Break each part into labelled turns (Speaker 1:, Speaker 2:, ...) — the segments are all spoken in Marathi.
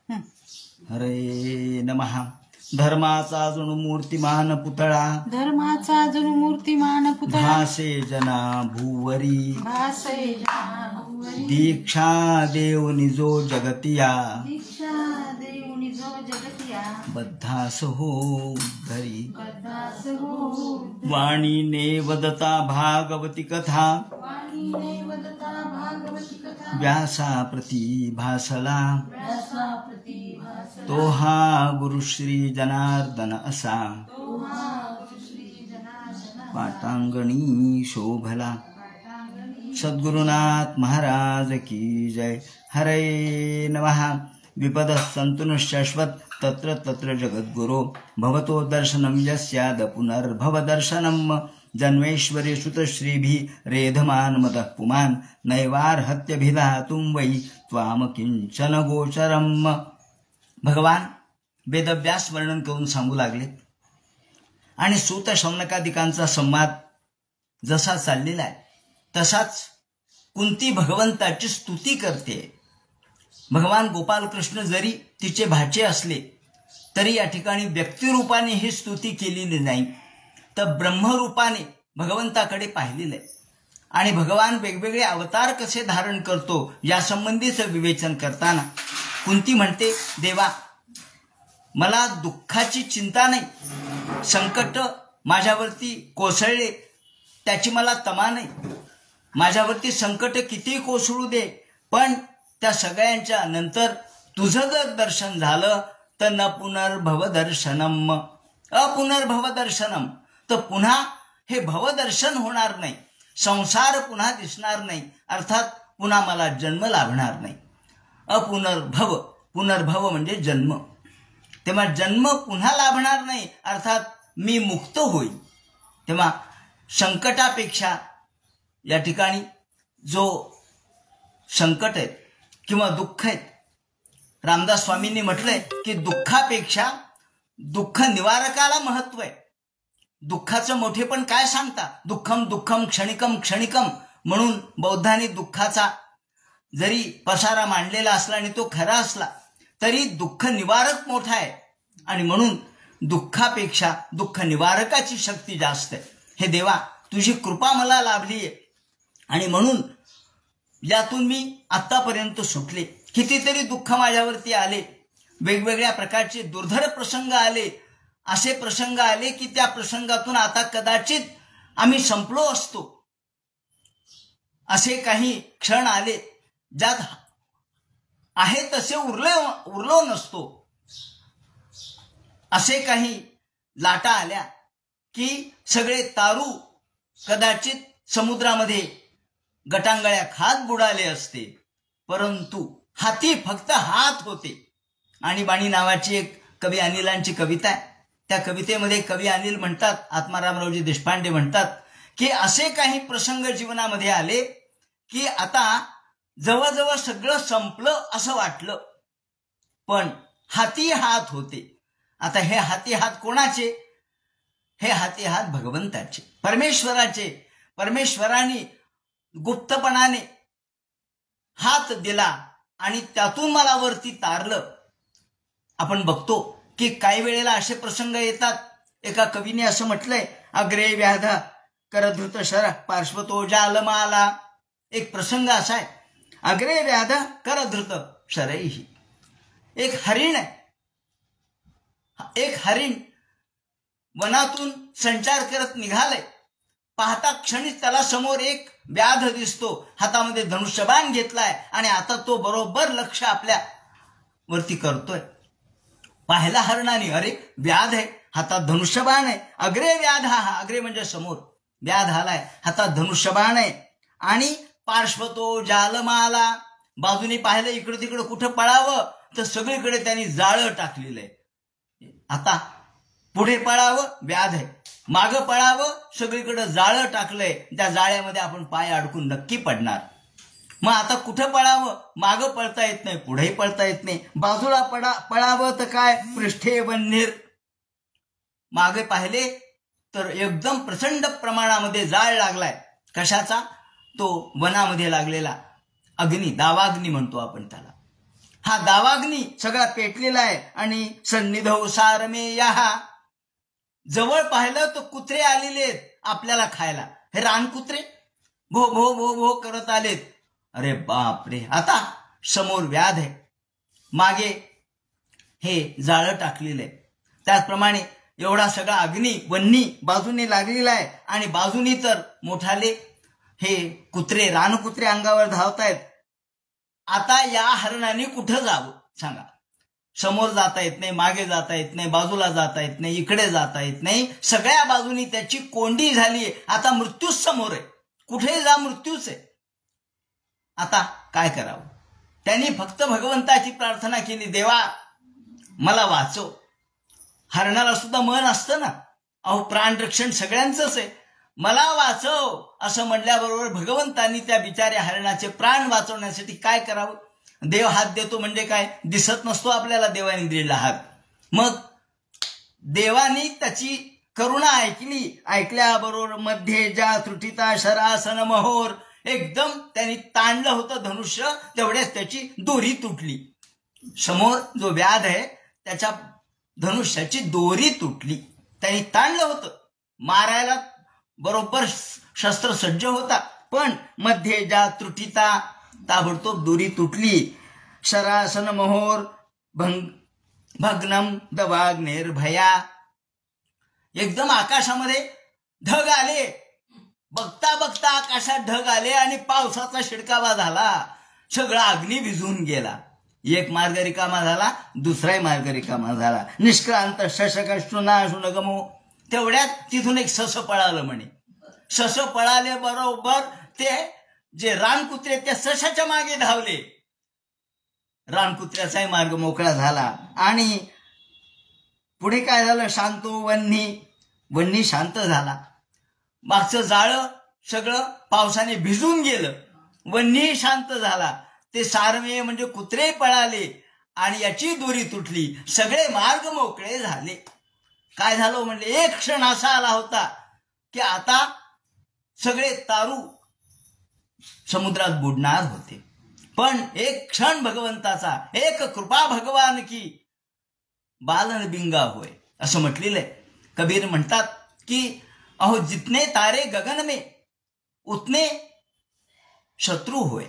Speaker 1: हरे नमः. धर्माचा अजून मूर्तिमान पुतळा,
Speaker 2: धर्माचा अजून मूर्तिमान पुतळा,
Speaker 1: भासे जना भूवरी,
Speaker 2: भासे जना भुवरी.
Speaker 1: दीक्षा देऊनि जो जगतिया,
Speaker 2: दीक्षा देऊनि जो जगतिया,
Speaker 1: बद्धास हो धरी.
Speaker 2: बद्धास हो
Speaker 1: वाणीने वदता भागवती कथा,
Speaker 2: वाणीने वदता भागवती कथा,
Speaker 1: व्यासा प्रती भासला,
Speaker 2: व्यासा प्रती भासला.
Speaker 1: तो हा गुरुश्री जनार्दन असा,
Speaker 2: तो हा श्री जनार्दन
Speaker 1: पाटांगणी शोभला. सद्गुरुनाथ महाराज की जय. हरे नमः. विपद संतुन शाश्वत तत्र तत्र जगद्गुरो, भवतो दर्शनम यस्याद पुनर्भव दर्शनम. जन्मेश्वरी सुतश्रीभि रेधमान मदः पुमान, नैवार्हत्यभिधातुं वै त्वाम किंचन गोचरम. भगवान वेदव्यास वर्णन करून सांगू लागले आणि सूत शौनकादिकांचा संवाद जसा चाललेला आहे तसाच कुंती भगवंताची स्तुती करते. भगवान गोपालकृष्ण जरी तिचे भाचे असले तरी या ठिकाणी व्यक्तिरूपाने ही स्तुती केलेली नाही, तर ब्रह्मरूपाने भगवंताकडे पाहिलेलं आहे. आणि भगवान वेगवेगळे अवतार कसे धारण करतो या संबंधीचं विवेचन करताना कुंती म्हणते, देवा मला दुःखाची चिंता नाही, संकट माझ्यावरती कोसळले त्याची मला तमा नाही. माझ्यावरती संकट किती कोसळू दे, पण त्या सगळ्यांच्या नंतर तुझं जर दर्शन झालं तर न पुनर्भव दर्शनम, अपुनर्भव दर्शनम, तर पुन्हा हे भवदर्शन होणार नाही, संसार पुन्हा दिसणार नाही, अर्थात पुन्हा मला जन्म लाभणार नाही. अपुनर्भव, पुनर्भव म्हणजे जन्म, तेव्हा जन्म पुन्हा लाभणार नाही, अर्थात मी मुक्त होईल. तेव्हा संकटापेक्षा या ठिकाणी जो संकट आहे किंवा दुःख आहे, रामदास स्वामींनी म्हटलंय की दुःखापेक्षा दुःख निवारकाला महत्व आहे. दुःखाचं मोठेपण काय सांगता, दुःखम दुःखम क्षणिकम क्षणिकम म्हणून बौद्धांनी दुःखाचा जरी पसारा मांडलेला असला आणि तो खरा असला तरी दुःख निवारक मोठा आहे. आणि म्हणून दुःखापेक्षा दुःख निवारकाची शक्ती जास्त आहे. हे देवा तुझी कृपा मला लाभली आहे आणि म्हणून यातून मी आत्तापर्यंत सुटले. कितीतरी दुःख माझ्यावरती आले, वेगवेगळ्या प्रकारचे दुर्धर प्रसंग आले, असे प्रसंग आले की त्या प्रसंगातून आता कदाचित आम्ही संपलो असतो. असे काही क्षण आले ज्यात आहे तसे उरलो नसतो. असे काही लाटा आल्या की सगळे तारू कदाचित समुद्रामध्ये गटांगळ्या खात बुडाले असते, परंतु हाती फक्त हात होते. आणीबाणी नावाची एक कवी अनिलांची कविता आहे. त्या कवितेमध्ये कवी अनिल म्हणतात, आत्मारामरावजी देशपांडे म्हणतात की असे काही प्रसंग जीवनामध्ये आले की आता जवळजवळ सगळं संपलं असं वाटलं, पण हाती हात होते. आता हे हाती हात कोणाचे? हे हाती हात भगवंताचे, परमेश्वराचे. परमेश्वराने गुप्तपणाने हात दिला आणि त्यातून मला वरती तारलं. आपण बघतो की काही वेळेला असे प्रसंग येतात. एका कवीने असं म्हटलंय, अग्रे व्याध करधृत शर पार्श्वतो जालमाला. एक प्रसंग असा आहे, अग्रे व्याध करधृत शरैही. एक हरिण आहे, एक हरिण वनातून संचार करत निघालय. पाहता क्षणी त्याला समोर एक व्याध दिसतो, हातामध्ये धनुष्यबाण घेतलाय आणि आता तो बरोबर लक्ष आपल्या वरती करतोय. पाहिला हरणाने, अरे व्याध आहे, हातात धनुष्यबाण आहे. अग्रे व्याध, हा अग्रे म्हणजे समोर व्याध आलाय, हातात धनुष्यबाण आहे आणि पार्श्वतो जालमाला. बाजूने पाहिलं इकडे तिकडे कुठं पळावं तर सगळीकडे त्यांनी जाळं टाकलेलं आहे. आता पुढे पळावं व्याध आहे, मागं पळावं सगळीकडे जाळं टाकलंय, त्या जाळ्यामध्ये आपण पाय अडकून नक्की पडणार. मग आता कुठं पळावं? मागं पळता येत नाही, पुढेही पळता येत नाही. बाजूला पळावं तर काय, पृष्ठे वन्नीर. मागे पाहिले तर एकदम प्रचंड प्रमाणामध्ये जाळ लागलाय. कशाचा? तो वनामध्ये लागलेला अग्नी, दावाग्नी म्हणतो आपण त्याला. हा दावाग्नी सगळा पेटलेला आहे आणि सन्निधौ सारमेयः, जवळ पाहिलं तर कुत्रे आलेले आहेत आपल्याला खायला. हे रानकुत्रे भो भो भो भो करत आलेत. अरे बापरे, आता समोर व्याध आहे, मागे हे जाळं टाकलेलं आहे. त्याचप्रमाणे एवढा सगळा अग्नी वन्नी बाजूने लागलेला आहे आणि बाजूनी तर मोठाले हे कुत्रे रानकुत्रे अंगावर धावतायत. आता या हरणाने कुठं जावं सांगा? समोर जाता येत नाही, मागे जाता येत नाही, बाजूला जाता येत नाही, इकडे जाता येत नाही. सगळ्या बाजूनी त्याची कोंडी झाली. आता मृत्यूच समोर आहे, कुठे जा मृत्यूच आहे. आता काय करावं? त्यांनी फक्त भगवंताची प्रार्थना केली, देवा मला वाचव. हरणाला सुद्धा मन असतं ना, अहो प्राणरक्षण सगळ्यांचंच आहे, मला वाचव असं म्हणल्याबरोबर भगवंतांनी त्या बिचाऱ्या हरणाचे प्राण वाचवण्यासाठी काय करावं? देव हात देतो म्हणजे काय, दिसत नसतो आपल्याला देवाने दिलेला हात. मग देवानी त्याची करुणा ऐकली. ऐकल्याबरोबर मध्ये ज्या त्रुटिता शरासन महोर, एकदम त्यांनी ताणलं होतं धनुष्य, तेवढ्याच त्याची दोरी तुटली. समोर जो व्याध आहे त्याच्या धनुष्याची दोरी तुटली. त्यांनी ताणलं होतं, मारायला बरोबर शस्त्रसज्ज होता, पण मध्ये ज्या त्रुटिता ताबडतोब दोरी तुटली. शरासन महोर भग्नम दवाग्निर्भया, एकदम आकाशामध्ये ढग आले. बघता बघता आकाशात ढग आले आणि पावसाचा शिडकावा झाला. सगळा अग्नी विझून गेला. एक मार्ग रिकामा झाला, दुसराही मार्ग रिकामा झाला. निष्क्रांत शशकष्टुना शुनगमो, तेवढ्यात तिथून एक सस पळालं म्हणे. सस पळाले बरोबर ते जे रानकुत्रे त्या सशाच्या मागे धावले. रानकुत्र्याचाही मार्ग मोकळा झाला आणि पुढे काय झालं? शांतो वन्नी, वन्नी शांत झाला. मागचं जाळं सगळं पावसाने भिजून गेलं, वन्नी शांत झाला. ते सारमेय म्हणजे कुत्रे पळाले आणि याची दोरी तुटली. सगळे मार्ग मोकळे झाले. काय झालं म्हणजे एक क्षण असा आला होता की आता सगळे तारू समुद्रात बुडणार होते. पण एक क्षण भगवंताचा, एक कृपा भगवान की बालन बिंगा होय असं म्हटलेलं आहे. कबीर म्हणतात की अहो जितने तारे गगन में उतने शत्रू होय.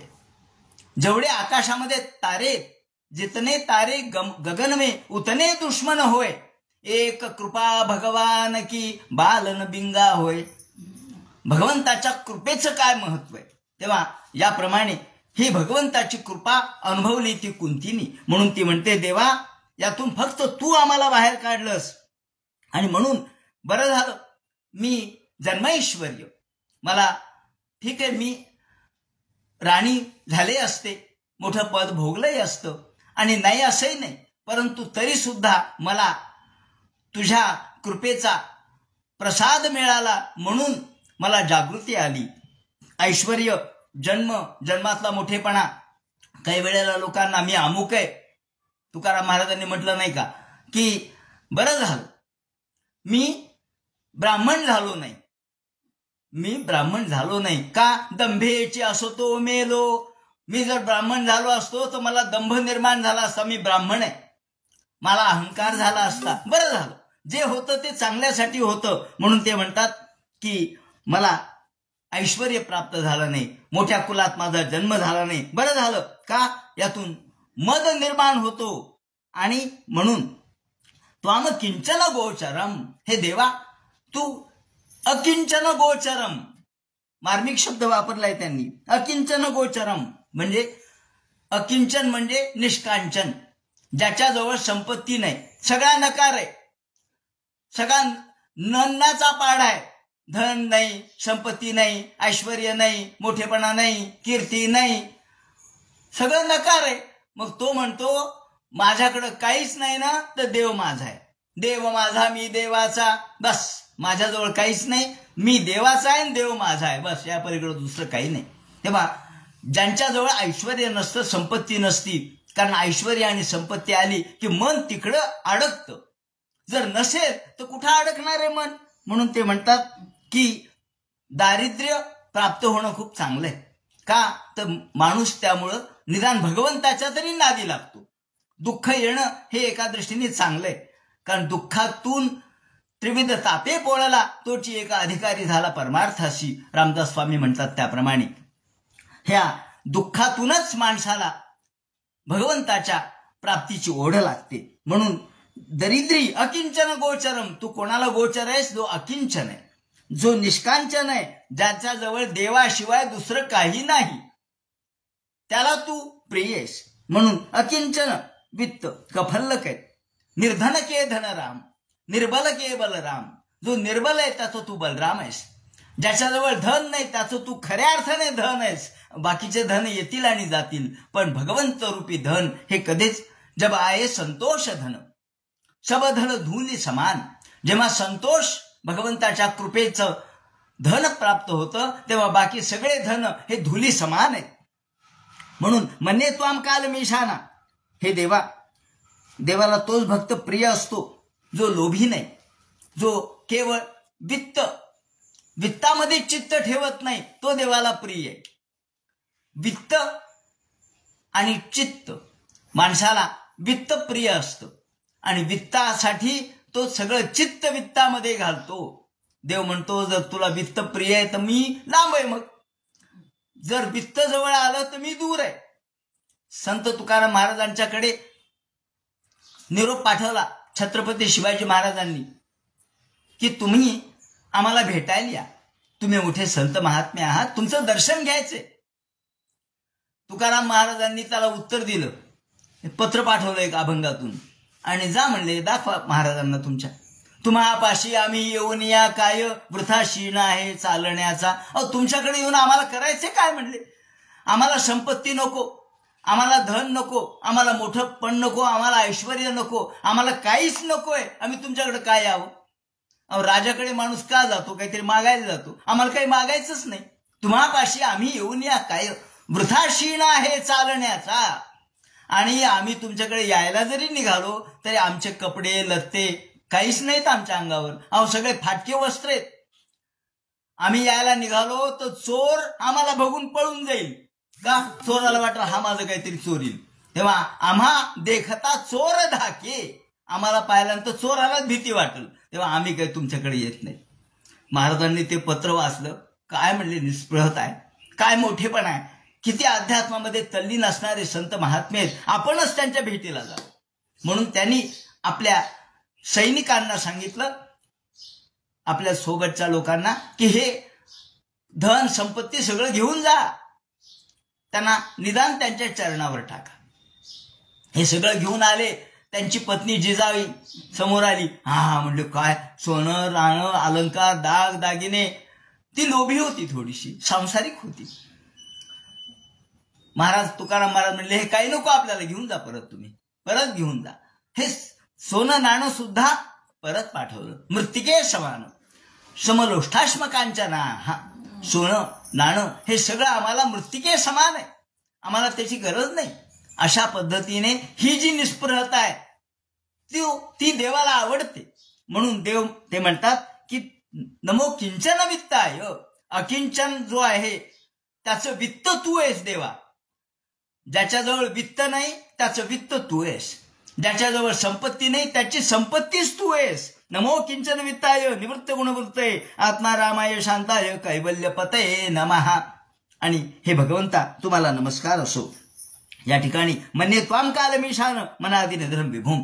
Speaker 1: जेवढे आकाशामध्ये तारे, जितने तारे गगन में उतने दुश्मन होय. एक कृपा भगवान की बालन बिंगा होय. भगवंताच्या कृपेचं काय महत्व आहे? तेव्हा याप्रमाणे ही भगवंताची कृपा अनुभवली ती कुंतीनी. म्हणून ती म्हणते, देवा यातून फक्त तू आम्हाला बाहेर काढलंस आणि म्हणून बरं झालं मी जन्मैश्वर्य, मला ठीक आहे मी राणी झाले असते, मोठं पद भोगलंही असतं आणि नाही असंही नाही, परंतु तरी सुद्धा मला तुझ्या कृपेचा प्रसाद मिळाला म्हणून मला जागृती आली. ऐश्वर्य, जन्मातला मोठेपणा, काही वेळेला लोकांना मी अमुक आहे. तुकाराम महाराजांनी म्हटलं नाही का की बरं झालं मी ब्राह्मण झालो नाही. मी ब्राह्मण झालो नाही का? दंभेची असो तो मेलो. मी जर ब्राह्मण झालो असतो तर मला दंभ निर्माण झाला असता. मी ब्राह्मण आहे, मला अहंकार झाला असता. बरं झालं, जे होतं ते चांगल्यासाठी होतं. म्हणून ते म्हणतात की मला ऐश्वर्य प्राप्त झालं नाही, मोठ्या कुलात माझा जन्म झाला नाही. बरं झालं का? यातून मद निर्माण होतो आणि म्हणून त्वाम किंचन गोचरम, हे देवा तू अकिंचन गोचरम, मार्मिक शब्द वापरलाय त्यांनी. अकिंचन गोचरम म्हणजे अकिंचन म्हणजे निष्कांचन, ज्याच्याजवळ संपत्ती नाही, सगळा नकार आहे, सगळा नन्नाचा पाड आहे. धन नाही, संपत्ती नाही, ऐश्वर्य नाही, मोठेपणा नाही, कीर्ती नाही, सगळं नकार आहे. मग तो म्हणतो माझ्याकडं काहीच नाही ना तर देव माझा आहे, देव माझा मी देवाचा, बस माझ्याजवळ काहीच नाही, मी देवाचा आहे देव माझा आहे, बस या पलीकडे दुसरं काही नाही. तेव्हा ज्यांच्याजवळ ऐश्वर्य नसतं, संपत्ती नसती, कारण ऐश्वर्य आणि संपत्ती आली की मन तिकडं अडकतं. जर नसेल तर कुठं अडकणार आहे मन? म्हणून ते म्हणतात की दारिद्र्य प्राप्त होणं खूप चांगलं आहे. का तर माणूस त्यामुळं निदान भगवंताच्या तरी नादी लागतो. दुःख येणं हे एका दृष्टीने चांगलंय, कारण दुःखातून त्रिविध तापे पोळला तोची एका अधिकारी झाला परमार्थाशी, रामदास स्वामी म्हणतात त्याप्रमाणे ह्या दुःखातूनच माणसाला भगवंताच्या प्राप्तीची ओढ लागते. म्हणून दरिद्री अकिंचन गोचरम, तू कोणाला गोचर आहेस? जो अकिंचन आहे, जो निष्कांचन आहे, ज्याच्या जवळ देवाशिवाय दुसरं काही नाही, त्याला तू प्रिय आहेस. म्हणून अकिंचन वित्त कफल्लक आहे, निर्धन के धनराम, निर्बल के बलराम. जो निर्बल आहे त्याचं तू बलराम आहेस, ज्याच्याजवळ धन नाही त्याचं तू खऱ्या अर्थाने धन आहेस. बाकीचे धन येतील आणि जातील, पण भगवंत रूपी धन हे कधीच, जब आये संतोष धन सब धन धूली समान. जेव्हा संतोष भगवंताच्या कृपेचं धन प्राप्त होतं तेव्हा बाकी सगळे धन हे धुली समान आहेत. म्हणून मन्ये त्वाम काल मीशाना, हे देवा, देवाला तोच भक्त प्रिय असतो जो लोभी नाही, जो केवळ वित्तामध्ये चित्त ठेवत नाही, तो देवाला प्रिय आहे. वित्त आणि चित्त, माणसाला वित्त प्रिय असतं आणि वित्तासाठी तो सगळं चित्त वित्तामध्ये घालतो. देव म्हणतो जर तुला वित्त प्रिय आहे तर मी लांब आहे, मग जर वित्त जवळ आलं तर मी दूर आहे. संत तुकाराम महाराजांच्याकडे निरोप पाठवला छत्रपती शिवाजी महाराजांनी की तुम्ही आम्हाला भेटायला या, तुम्ही मोठे संत महात्मे आहात, तुमचं दर्शन घ्यायचे. तुकाराम महाराजांनी त्याला उत्तर दिलं, पत्र पाठवलं एक अभंगातून, आणि जा म्हणले दाखवा महाराजांना तुमच्या, तुम्हापाशी आम्ही येऊन या काय वृथा शीण आहे चालण्याचा. तुमच्याकडे येऊन आम्हाला करायचे काय म्हणले? आम्हाला संपत्ती नको, आम्हाला धन नको, आम्हाला मोठं पण नको, आम्हाला ऐश्वर्य नको, आम्हाला काहीच नकोय, आम्ही तुमच्याकडे काय यावं? राजाकडे माणूस का जातो? काहीतरी मागायला जातो, आम्हाला काही मागायचंच नाही. तुम्हापाशी आम्ही येऊन या काय वृथा शीण आहे चालण्याचा. आणि आम्ही तुमच्याकडे यायला जरी निघालो तरी आमचे कपडे लत्ते काहीच नाहीत आमच्या अंगावर, सगळे फाटके वस्त्र आहेत. आम्ही यायला निघालो तर चोर आम्हाला बघून पळून जाईल का? चोराला वाटलं हा माझं काहीतरी चोरील, तेव्हा आम्हा देखता चोर धाके, आम्हाला पाहिल्यानंतर चोरालाच भीती वाटेल, तेव्हा आम्ही काही तुमच्याकडे येत नाही. महाराजांनी ते पत्र वाचलं, काय म्हणले निस्पृहता आहे, काय मोठेपण आहे, किती अध्यात्मामध्ये तल्लीन असणारे संत महात्मे आहेत, आपणच त्यांच्या भेटीला जाऊ. म्हणून त्यांनी आपल्या सैनिकांना सांगितलं, आपल्या सोबतच्या लोकांना, की हे धन संपत्ती सगळं घेऊन जा, त्यांना निदान त्यांच्या चरणावर टाका. हे सगळं घेऊन आले. त्यांची पत्नी जिजाई समोर आली. हा म्हणले काय सोनं राणं अलंकार दाग दागिने, ती लोभी होती, थोडीशी सांसारिक होती. महाराज तुकाराम महाराज म्हणले हे काही नको आपल्याला, घेऊन जा परत, तुम्ही परत घेऊन जा. हे सोनं नाणं सुद्धा परत पाठवलं. मृत्तिके समान समलोष्ठाश्म कांचना. हा सोनं नाणं हे सगळं आम्हाला मृत्तिके समान आहे, आम्हाला त्याची गरज नाही. अशा पद्धतीने ही जी निस्पृहता आहे ती देवाला आवडते. म्हणून देव ते म्हणतात की नमो किंचन वित्ताय, अकिंचन जो आहे त्याचं वित्त तू आहेस देवा. ज्याच्याजवळ वित्त नाही त्याचं वित्त तू आहेस, ज्याच्याजवळ संपत्ती नाही त्याची संपत्तीच तू आहेस. नमो किंचन वित्ताय निवृत्त गुणवृत्तय आत्मा रामाय शांताय कैवल्य पतये नमः. आणि हे भगवंता तुम्हाला नमस्कार असो. या ठिकाणी मन्ये त्वाम काल मीशान मनादि निधनम विभूम,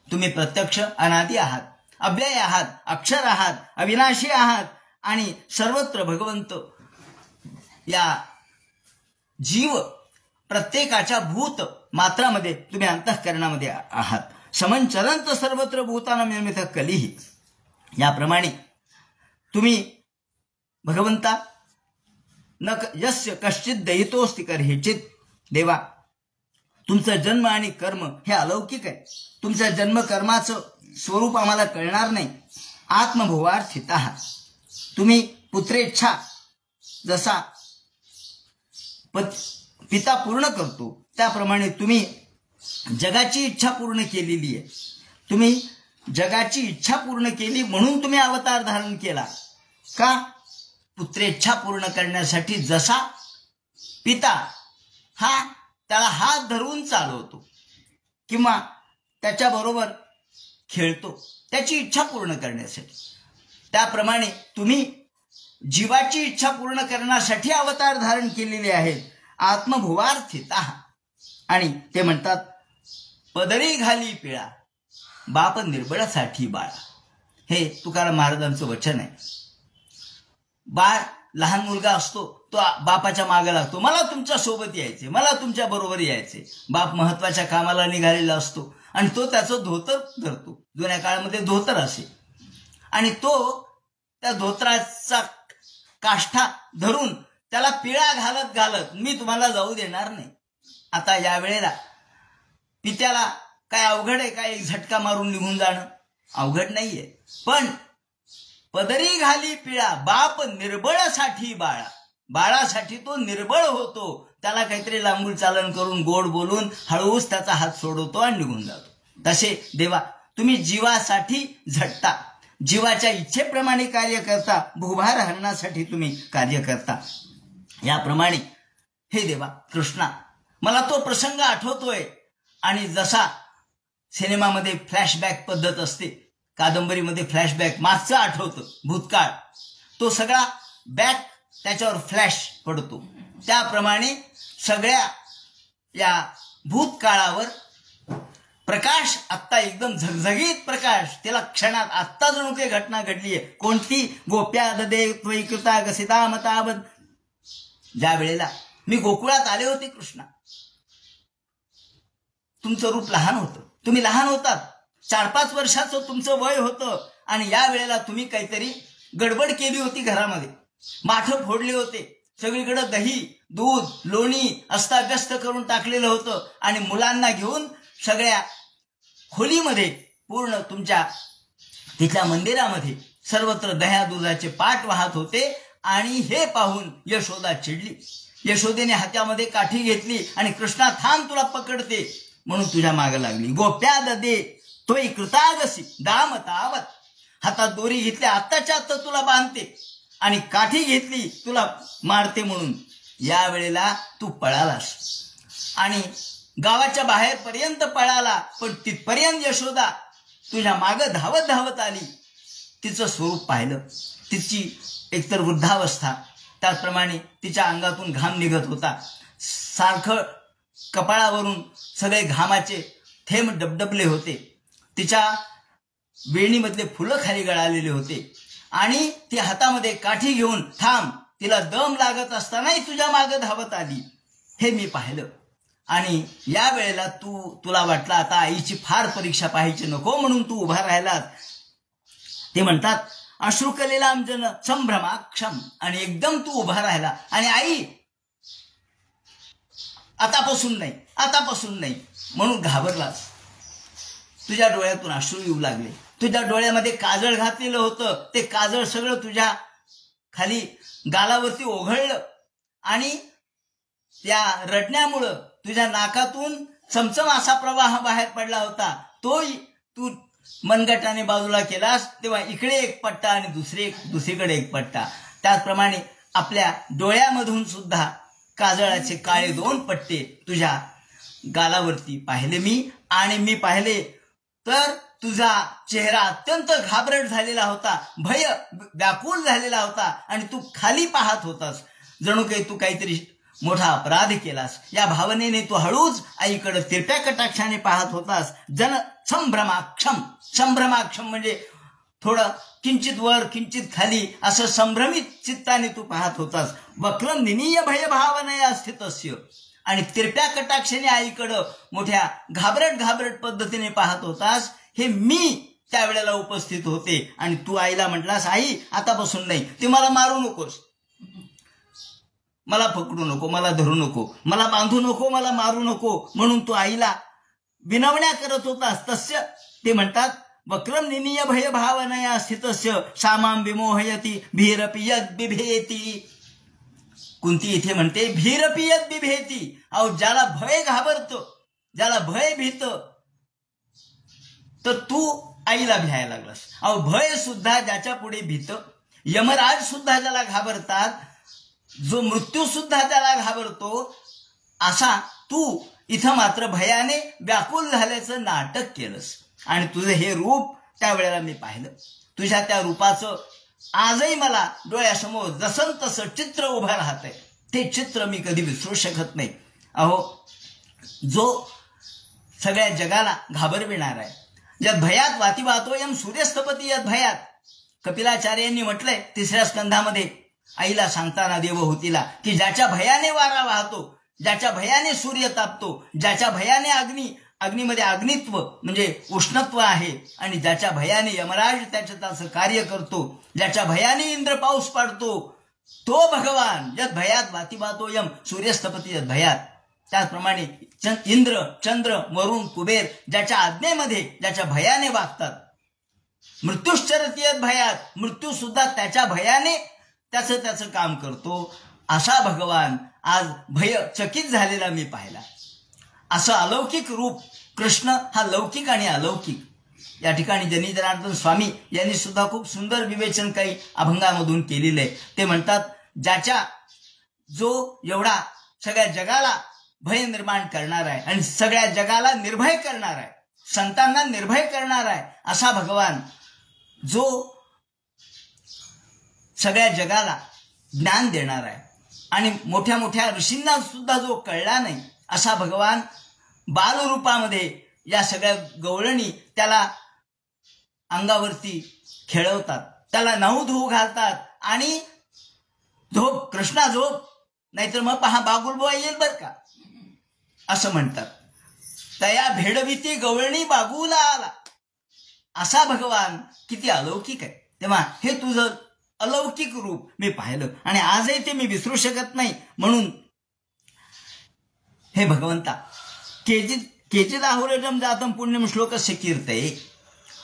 Speaker 1: तुम्ही प्रत्यक्ष अनादि आहात, अव्यय आहात, अक्षर आहात, अविनाशी आहात आणि सर्वत्र भगवंत या जीव प्रत्येकाच्या भूत मात्रामध्ये तुम्ही अंतःकरणामध्ये आहात. समंचलंत सर्वत्र भूतानां निर्मित कलिही. याप्रमाणे तुम्ही भगवंता न यस्य कश्चित दयितोस्ति कर्हिचित. देवा तुमचा जन्म आणि कर्म हे अलौकिक आहे, तुमच्या जन्म कर्माचं स्वरूप आम्हाला कळणार नाही. आत्मभुवार्थित आहात तुम्ही. पुत्रेच्छा जसा पिता पूर्ण करतो त्याप्रमाणे तुम्ही जगाची इच्छा पूर्ण केलेली आहे. तुम्ही जगाची इच्छा पूर्ण केली म्हणून तुम्ही अवतार धारण केला. का? पुत्रेच्छा पूर्ण करण्यासाठी. जसा पिता हा त्याला हात धरून चालवतो किंवा त्याच्याबरोबर खेळतो त्याची इच्छा पूर्ण करण्यासाठी. त्याप्रमाणे तुम्ही जीवाची इच्छा पूर्ण करण्यासाठी अवतार धारण केलेले आहेत. आत्मभुवार्थिता. आणि ते म्हणतात पदरी घाली पिळा बाप निर्बळासाठी बाळा. हे तुकाराम महाराजांचं वचन आहे. बाळ लहान मुलगा असतो तो बापाच्या मागे लागतो, मला तुमच्या सोबत यायचे, मला तुमच्या बरोबर यायचे. बाप महत्वाच्या कामाला निघालेला असतो आणि तो त्याचं धोतर धरतो. जुन्या काळामध्ये धोतर असे आणि तो त्या धोतराचा काष्ठा धरून त्याला पिळा घालत घालत मी तुम्हाला जाऊ देणार नाही. आता या वेळेला पित्याला काय अवघड आहे? काय एक झटका मारून निघून जाणं अवघड नाहीये. पण पदरी घाली पिळा बाप निर्बळासाठी बाळा. बाळासाठी तो निर्बळ होतो. त्याला काहीतरी लांबूल चालन करून गोड बोलून हळूच त्याचा हात सोडवतो आणि निघून जातो. तसे देवा तुम्ही जीवासाठी झटता, जीवाच्या इच्छेप्रमाणे कार्य करता, भूभार हरणासाठी तुम्ही कार्य करता. याप्रमाणे हे देवा कृष्णा मला तो प्रसंग आठवतोय. आणि जसा सिनेमामध्ये फ्लॅशबॅक पद्धत असते, कादंबरीमध्ये फ्लॅशबॅक मागचं आठवतं भूतकाळ, तो सगळा बॅक त्याच्यावर फ्लॅश पडतो. त्याप्रमाणे सगळ्या या भूतकाळावर प्रकाश आत्ता एकदम झगझगीत प्रकाश. त्याला क्षणात आत्ता जणू काही घटना घडलीये. कोणती? गोप्या ददे त्वयि कृता गसिता मतावद. ज्या वेळेला मी गोकुळात आले होते कृष्णा, तुमचं रूप लहान होतं, तुम्ही लहान होतात, 4-5 वर्षाचं तुमचं वय होतं. आणि या वेळेला तुम्ही काहीतरी गडबड केली होती घरामध्ये, माठं फोडले होते, सगळीकडे दही दूध लोणी अस्ताव्यस्त करून टाकलेलं होतं. आणि मुलांना घेऊन सगळ्या खोलीमध्ये पूर्ण तुमच्या तिथल्या मंदिरामध्ये सर्वत्र दह्या दुधाचे पाट वाहत होते. आणि हे पाहून यशोदा चिडली. यशोदेने हातामध्ये काठी घेतली आणि कृष्णा थांब तुला पकडते म्हणून तुझ्या मागे लागली. गोप्या ददे तोय कृतागसी दामतावत. हातात दोरी घेतली, आत्ताच्या आत्ता तुला बांधते, आणि काठी घेतली तुला मारते म्हणून. या वेळेला तू पळालास आणि गावाच्या बाहेर पर्यंत पळाला. पण तिथपर्यंत यशोदा तुझ्या मागे धावत धावत आली. तिचं स्वरूप पाहिलं, तिची एकतर वृद्धावस्था, त्याचप्रमाणे तिच्या अंगातून घाम निघत होता, सारखं कपाळावरून सगळे घामाचे थेंब डबडबले होते, तिच्या वेणीमधले फुलं खाली गळालेले होते. आणि ती हातामध्ये काठी घेऊन थांब, तिला दम लागत असतानाही तुझ्या मागे धावत आली. हे मी पाहिलं. आणि या वेळेला तुला वाटलं आता आईची फार परीक्षा पाहायची नको म्हणून तू उभा राहिलात. ते म्हणतात अश्रुकलेलांजन संभ्रमाक्षम. आणि एकदम तू उभा राहिला आणि आई आतापासून नाही, आतापासून नाही म्हणून घाबरलास. तुझ्या डोळ्यातून अश्रू येऊ लागले. तुझ्या डोळ्यामध्ये काजळ घातलेलं होतं, ते काजळ सगळं तुझ्या खाली गालावरती ओघळलं. आणि त्या रडण्यामुळं तुझ्या नाकातून चमचम असा प्रवाह बाहेर पडला होता. तो तू मनगटाने बाजूला केलास तेव्हा इकडे एक पट्टा आणि दुसरीकडे एक पट्टा. त्याचप्रमाणे आपल्या डोळ्यामधून सुद्धा काजळाचे काळे 2 पट्टे तुझ्या गालावरती पाहिले मी. आणि मी पाहिले तर तुझा चेहरा अत्यंत घाबरट झालेला होता, भय व्याकुळ झालेला होता. आणि तू खाली पाहत होतास, जणू काही तू काहीतरी मोठा अपराध केलास. या भावनेने तू हळूच आईकडे तिरप्या कटाक्षाने पाहत होतास. जन संभ्रमाक्षम. संभ्रमाक्षम म्हणजे थोडं किंचित वर किंचित खाली असं संभ्रमित चित्ताने तू पाहत होतास. वक्रम निनीय भयभावनया स्थितस्य. आणि तिरप्या कटाक्षाने आईकडं मोठ्या घाबरट पद्धतीने पाहत होतास. हे मी त्यावेळेला उपस्थित होते. आणि तू आईला म्हटलास आई आतापासून नाही, ती मला मारू नकोस, मला पकडू नको, मला धरू नको, मला बांधू नको, मला मारू नको म्हणून तू आईला विनवण्या करत होतास. तस्य ते म्हणतात वक्रम निनीय भय भावनया स्थितस्य सामाम विमोहयती भीरपि यद बिभेती. कुंती इथे म्हणते भीरपि यद बिभेती. अहो ज्याला भय घाबरतो, ज्याला भय भीत, तर तू आईला भ्यायला लागलास. अहो भय सुद्धा ज्याच्या पुढे भीत, यमराज सुद्धा ज्याला घाबरतात, जो मृत्यू सुद्धा त्याला घाबरतो, असा तू इथं मात्र भयाने व्याकुल झाल्याचं नाटक केलंस आणि तुझं हे रूप त्यावेळेला मी पाहिलं. तुझ्या त्या रूपाचं आजही मला डोळ्यासमोर जसं तसं चित्र उभं राहतंय. ते चित्र मी कधी विसरू शकत नाही. अहो, जो सगळ्या जगाला घाबरविणार आहे, यद भयात वाती वातोयम सूर्यस्तपती यद भयात, कपिलाचार्यांनी म्हटलंय 3ऱ्या स्कंधामध्ये आईला सांगताना देवहूतीला की ज्याच्या भयाने वारा वाहतो, ज्याच्या भयाने सूर्य तापतो, ज्याच्या भयाने अग्नीमध्ये अग्नित्व म्हणजे उष्णत्व आहे आणि ज्याच्या भयाने यमराज त्याचं कार्य करतो, ज्याच्या भयाने इंद्र पाऊस पाडतो, तो भगवान यद भयात वाती वातोयम सूर्यस्तपती यद भयात. त्याचप्रमाणे इंद्र, चंद्र, वरुण, कुबेर ज्याच्या आज्ञेमध्ये ज्याच्या भयाने वागतात. मृत्यूश्चरती यद भयात, मृत्यू सुद्धा त्याच्या भयाने त्याचं काम करतो. असा भगवान आज भयचकित झालेला मी पाहिला. असं अलौकिक रूप कृष्ण हा लौकिक आणि अलौकिक. या ठिकाणी जनी जनार्दन स्वामी यांनी सुद्धा खूप सुंदर विवेचन काही अभंगामधून केलेलं आहे. ते म्हणतात, ज्याच्या जो एवढा सगळ्या जगाला भय निर्माण करणार आहे आणि सगळ्या जगाला निर्भय करणार आहे, संतांना निर्भय करणार आहे, असा भगवान जो सगळ्या जगाला ज्ञान देणार आहे आणि मोठ्या मोठ्या ऋषींना सुद्धा जो कळला नाही, असा भगवान बालरूपामध्ये या सगळ्या गवळणी त्याला अंगावरती खेळवतात, त्याला नऊ धुवू घालतात आणि झोप कृष्णा झोप, नाहीतर मग पहा बागुलबुवा येईल बर का, असं म्हणतात. तया भेडविती गवळणी बागुला आला. असा भगवान किती अलौकिक आहे. तेव्हा हे तुझं अलौकिक रूप मी पाहिलं आणि आजही ते मी विसरू शकत नाही. म्हणून हे भगवंता, केचिदाहुरजम जातम पुण्यम श्लोकस्य कीर्तये,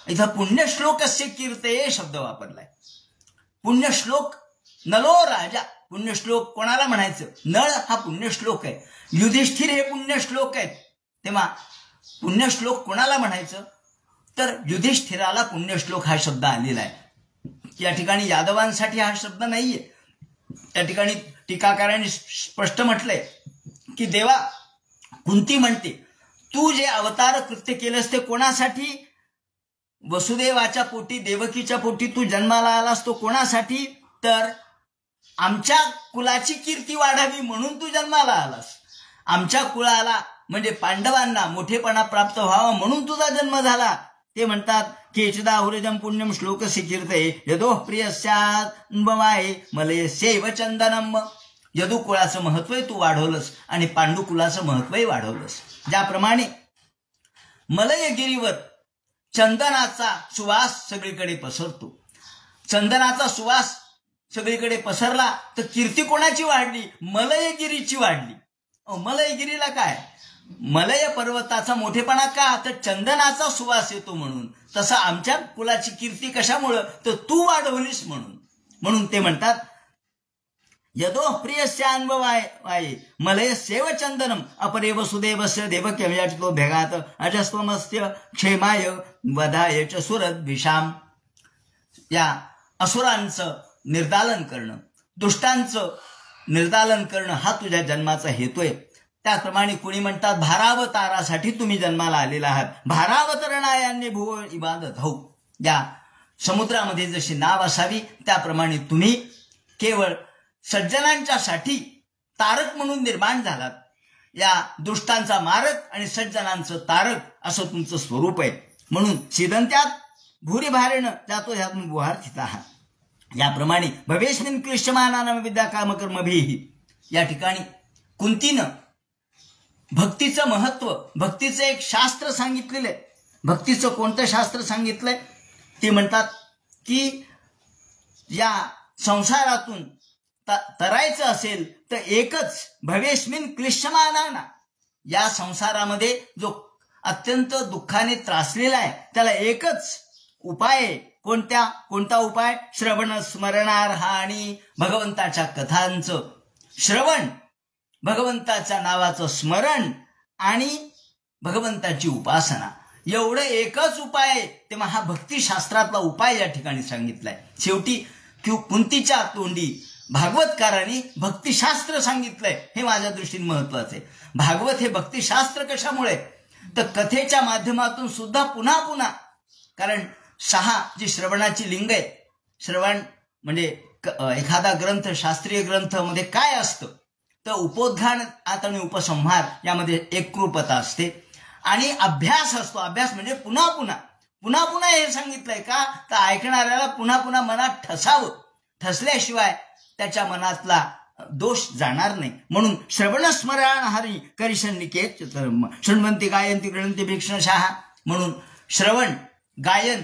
Speaker 1: इथं पुण्यश्लोकस्य कीर्तये शब्द वापरलाय. पुण्यश्लोक नलो राजा, पुण्यश्लोक कोणाला म्हणायचं? नळ हा पुण्यश्लोक आहे, युधिष्ठिर हे पुण्यश्लोक आहेत. तेव्हा पुण्यश्लोक कोणाला म्हणायचं? तर युधिष्ठिराला पुण्यश्लोक हा शब्द आलेला आहे. या ठिकाणी यादवांसाठी हा शब्द नाहीये. त्या ठिकाणी टीकाकारांनी स्पष्ट म्हटलंय की देवा, कुंती म्हणते तू जे अवतार कृत्य केलंस ते कोणासाठी? वसुदेवाच्या पोटी, देवकीच्या पोटी तू जन्माला आलास, तो कोणासाठी? तर आमच्या कुलाची कीर्ती वाढावी म्हणून तू जन्माला आलास. आमच्या कुळाला म्हणजे पांडवांना मोठेपणा प्राप्त व्हावा म्हणून तुझा जन्म झाला. ते म्हणतात केचिदाहुरजम पुण्यम श्लोकस्य कीर्तये यदो प्रियस्यान्ववाये मलयस्यैव चंदनम. यदू कुळाचं महत्वही तू वाढवलंस आणि पांडू कुलाचं महत्वही वाढवलंस. ज्याप्रमाणे मलयगिरीवर चंदनाचा सुवास सगळीकडे पसरतो, चंदनाचा सुवास सगळीकडे पसरला तर कीर्ती कोणाची वाढली? मलयगिरीची वाढली. मलयगिरीला काय? मलय पर्वताचा मोठेपणा का? तर चंदनाचा सुवास येतो म्हणून. तसं आमच्या कुलाची कीर्ती कशामुळं? तर तू वाढवलीस म्हणून. म्हणून ते म्हणतात यदो प्रियस्यान्ववाये मलयस्यैव चंदनम अपरे वसुदेवस्य देवक्यमयाचितो भेगात अजस्त्वमस्य क्षेमाय वधाय च सुरद्विषाम. या असुरांचं निर्दालन करणं, दुष्टांचं निर्दालन करणं हा तुझ्या जन्माचा हेतू आहे. त्याचप्रमाणे कुणी म्हणतात भारावतारासाठी तुम्ही जन्माला आलेला आहात. भारावतरणायान्य भुव इबादत हो. या समुद्रामध्ये जशी नाव असावी त्याप्रमाणे तुम्ही केवळ सज्जनांच्यासाठी तारक म्हणून निर्माण झालात. या दुष्टांचा मारक आणि सज्जनांचं तारक असं तुमचं स्वरूप आहे. म्हणून सिदंत्यात भूरी भारेण जातो ह्यातून बुहार्थित आहात. याप्रमाणे भवेस्मिन क्लिश्यमानानां विद्या कामकर्मभिः. या ठिकाणी कुंतीनं भक्तीचं महत्व, भक्तीचं एक शास्त्र सांगितलेलं आहे. भक्तीचं कोणतं शास्त्र सांगितलंय? ते म्हणतात की या संसारातून तरायचं असेल तर एकच भवेस्मिन क्लिश्यमानाना, या संसारामध्ये जो अत्यंत दुःखाने त्रासलेला आहे त्याला एकच उपाय आहे. कोणता उपाय? श्रवण स्मरणार्हा आणि भगवंताच्या कथांचं श्रवण, भगवंताच्या नावाचं स्मरण आणि भगवंताची उपासना, एवढं एकच उपाय आहे. तेव्हा हा भक्तिशास्त्रातला उपाय या ठिकाणी सांगितलाय. शेवटी कुंतीच्या तोंडी भागवतकारांनी भक्तिशास्त्र सांगितलंय हे माझ्या दृष्टीने महत्वाचं आहे. भागवत हे भक्तिशास्त्र कशामुळे, तर कथेच्या माध्यमातून सुद्धा पुन्हा पुन्हा, कारण 6 जी श्रवणाची लिंग आहेत, श्रवण म्हणजे एखादा ग्रंथ, शास्त्रीय ग्रंथ मध्ये काय असतं, तर उपोद्घान आणि उपसंहार यामध्ये एकरूपता असते आणि अभ्यास असतो. अभ्यास म्हणजे पुन्हा पुन्हा पुन्हा पुन्हा हे सांगितलंय का, तर ऐकणाऱ्याला पुन्हा पुन्हा मनात ठसावं, ठसल्याशिवाय त्याच्या मनातला दोष जाणार नाही. म्हणून श्रवण स्मरण हरी करिशनिकेत शृण्वन्ति गायन्ति गृह्णन्ति भीक्षणशाः. म्हणून श्रवण, गायन,